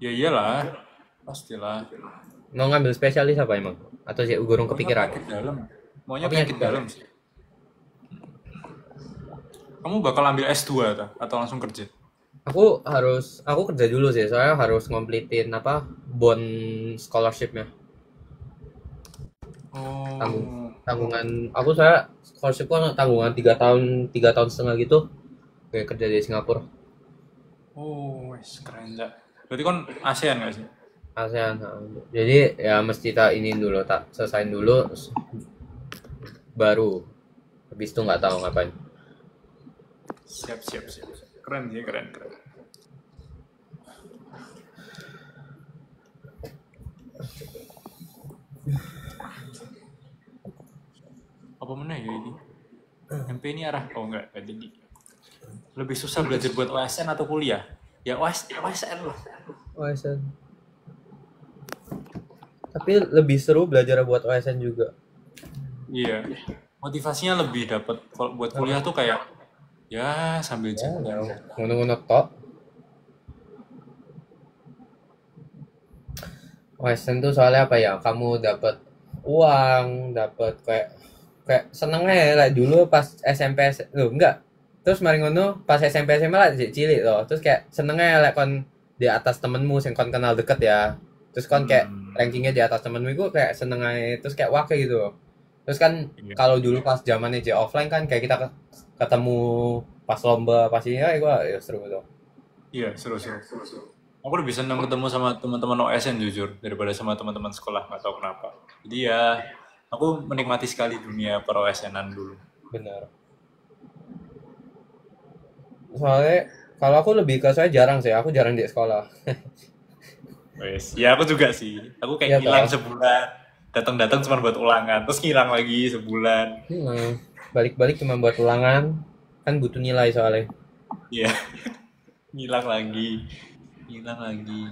Ya iyalah, pastilah. Mau ngambil spesialis apa emang? Atau sih gurung kepikiran? Maunya penyakit dalam sih. Kamu bakal ambil S2 atau langsung kerja? Aku kerja dulu sih, soalnya harus ngomplitin bond scholarshipnya. Tanggungan aku, saya scholarship kan tanggungan 3 tahun setengah gitu, kayak kerja di Singapura. Keren ya. Berarti kan ASEAN nggak sih? ASEAN. Jadi ya mesti tak selesain dulu, baru habis itu nggak tahu ngapain. Siap. Keren. Apa mana ya ini? MP ini arah enggak jadi. Lebih susah belajar buat OSN atau kuliah? Ya OSN lah. OSN. Tapi lebih seru belajar buat OSN juga. Iya. Motivasinya lebih dapat. Kalau buat kuliah tuh kayak ya sambil jalan. Ngono-ngono tok. OSN tuh soalnya apa ya? Kamu dapat uang, dapat kayak senengnya lah dulu pas SMP loh enggak. Terus mari ngono pas SMP SMA lah cilik loh. Terus kayak senengnya lah kon di atas temenmu sing kon kenal deket ya. Terus kon kayak rankingnya di atas temenmu itu kayak seneng aja. Terus kayak wake gitu loh. Terus kan Iya. kalau dulu pas zamannya J offline kan kayak kita ketemu pas lomba pasti ya gua ya seru tuh. Iya, seru-seru. Aku lebih senang ketemu sama teman-teman OSN jujur daripada sama teman-teman sekolah, nggak tahu kenapa. Jadi ya, aku menikmati sekali dunia per OSN-an dulu. Bener. Soalnya kalau aku lebih ke saya jarang sih, aku jarang di sekolah. Wes, ya aku juga sih. Aku Iya kayak ngilang toh. sebulan, datang-datang cuma buat ulangan, terus ngilang lagi sebulan. Balik-balik cuma buat ulangan, kan butuh nilai soalnya. Iya, ngilang lagi, ngilang lagi.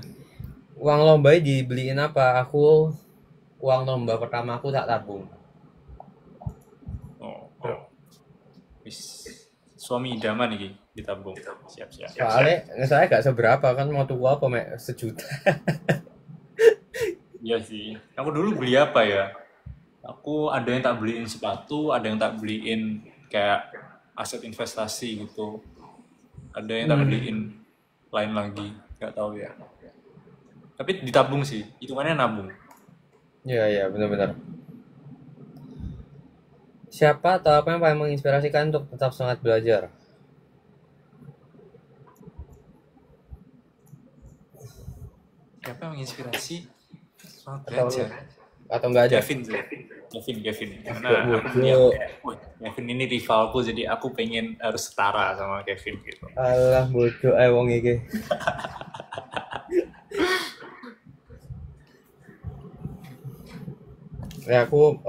Uang lomba dibeliin apa? Uang lomba pertama aku tak tabung. Oh, oh. Wis, suami idaman nih ditabung. Siap-siap. Soalnya saya gak seberapa kan mau tuku apa mek sejuta. Iya sih. Aku dulu beli apa ya? Aku ada yang tak beliin sepatu, ada yang tak beliin kayak aset investasi gitu. Ada yang tak Hmm. beliin lain lagi, nggak tahu ya. Tapi ditabung sih, hitungannya nabung. Iya iya benar-benar. Siapa atau apa yang paling menginspirasikan untuk tetap semangat belajar? Siapa yang menginspirasi? Semangat Atau belajar. atau enggak ada? Kevin sih. Kevin. Bodoh. Karena aku melihat kayak, "Wah, Kevin ini rivalku, jadi aku pengen harus setara sama Kevin gitu. Alah bodoh wong iki. Ya aku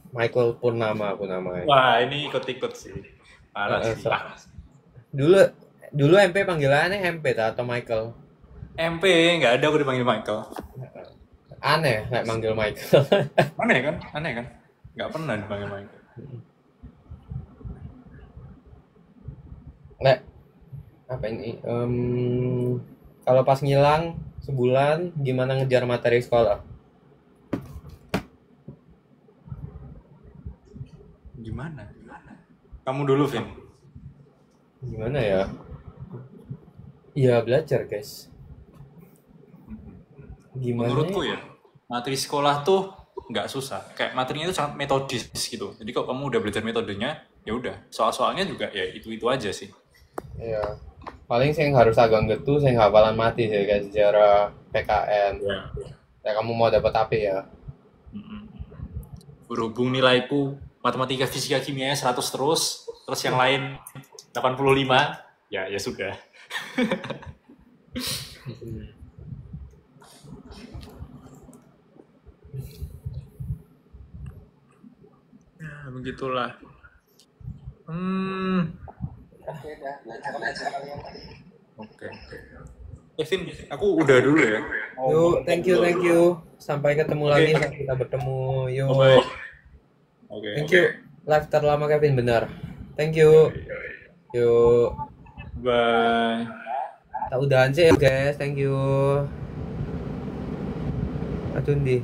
Michael Purnama aku namanya. Wah, ini ikut-ikut sih. Parah Eh, eh, sih. so- dulu dulu MP panggilannya MP atau Michael. MP nggak ada aku dipanggil Michael. Aneh kayak manggil Michael. Aneh kan? Aneh kan? Nggak pernah dipanggil Michael. Nek apa ini? Kalau pas ngilang sebulan gimana ngejar materi sekolah? Gimana? Kamu dulu, Vin. Gimana ya? Iya belajar guys. Gimana? Menurutku ya, materi sekolah tuh nggak susah. Kayak materinya itu sangat metodis gitu. Jadi kalau kamu udah belajar metodenya, ya udah. Soal-soalnya juga ya itu aja sih. Ya paling saya harus agak getu, saya hafalan mati sih kayak sejarah PKN. Ya. Ya kamu mau dapat apa ya? Berhubung nilaiku matematika, fisika, kimianya 100 terus yang lain 85, ya sudah. Ya, begitulah. Oke. Kevin, aku udah dulu ya. Yuk, thank you. Sampai ketemu lagi saat kita bertemu. Yuk. Bye-bye. Oke. Thank you. Live terlama Kevin benar. Thank you. Yuk. Bye. Tak udahan sih ya guys. Thank you. Aduh di.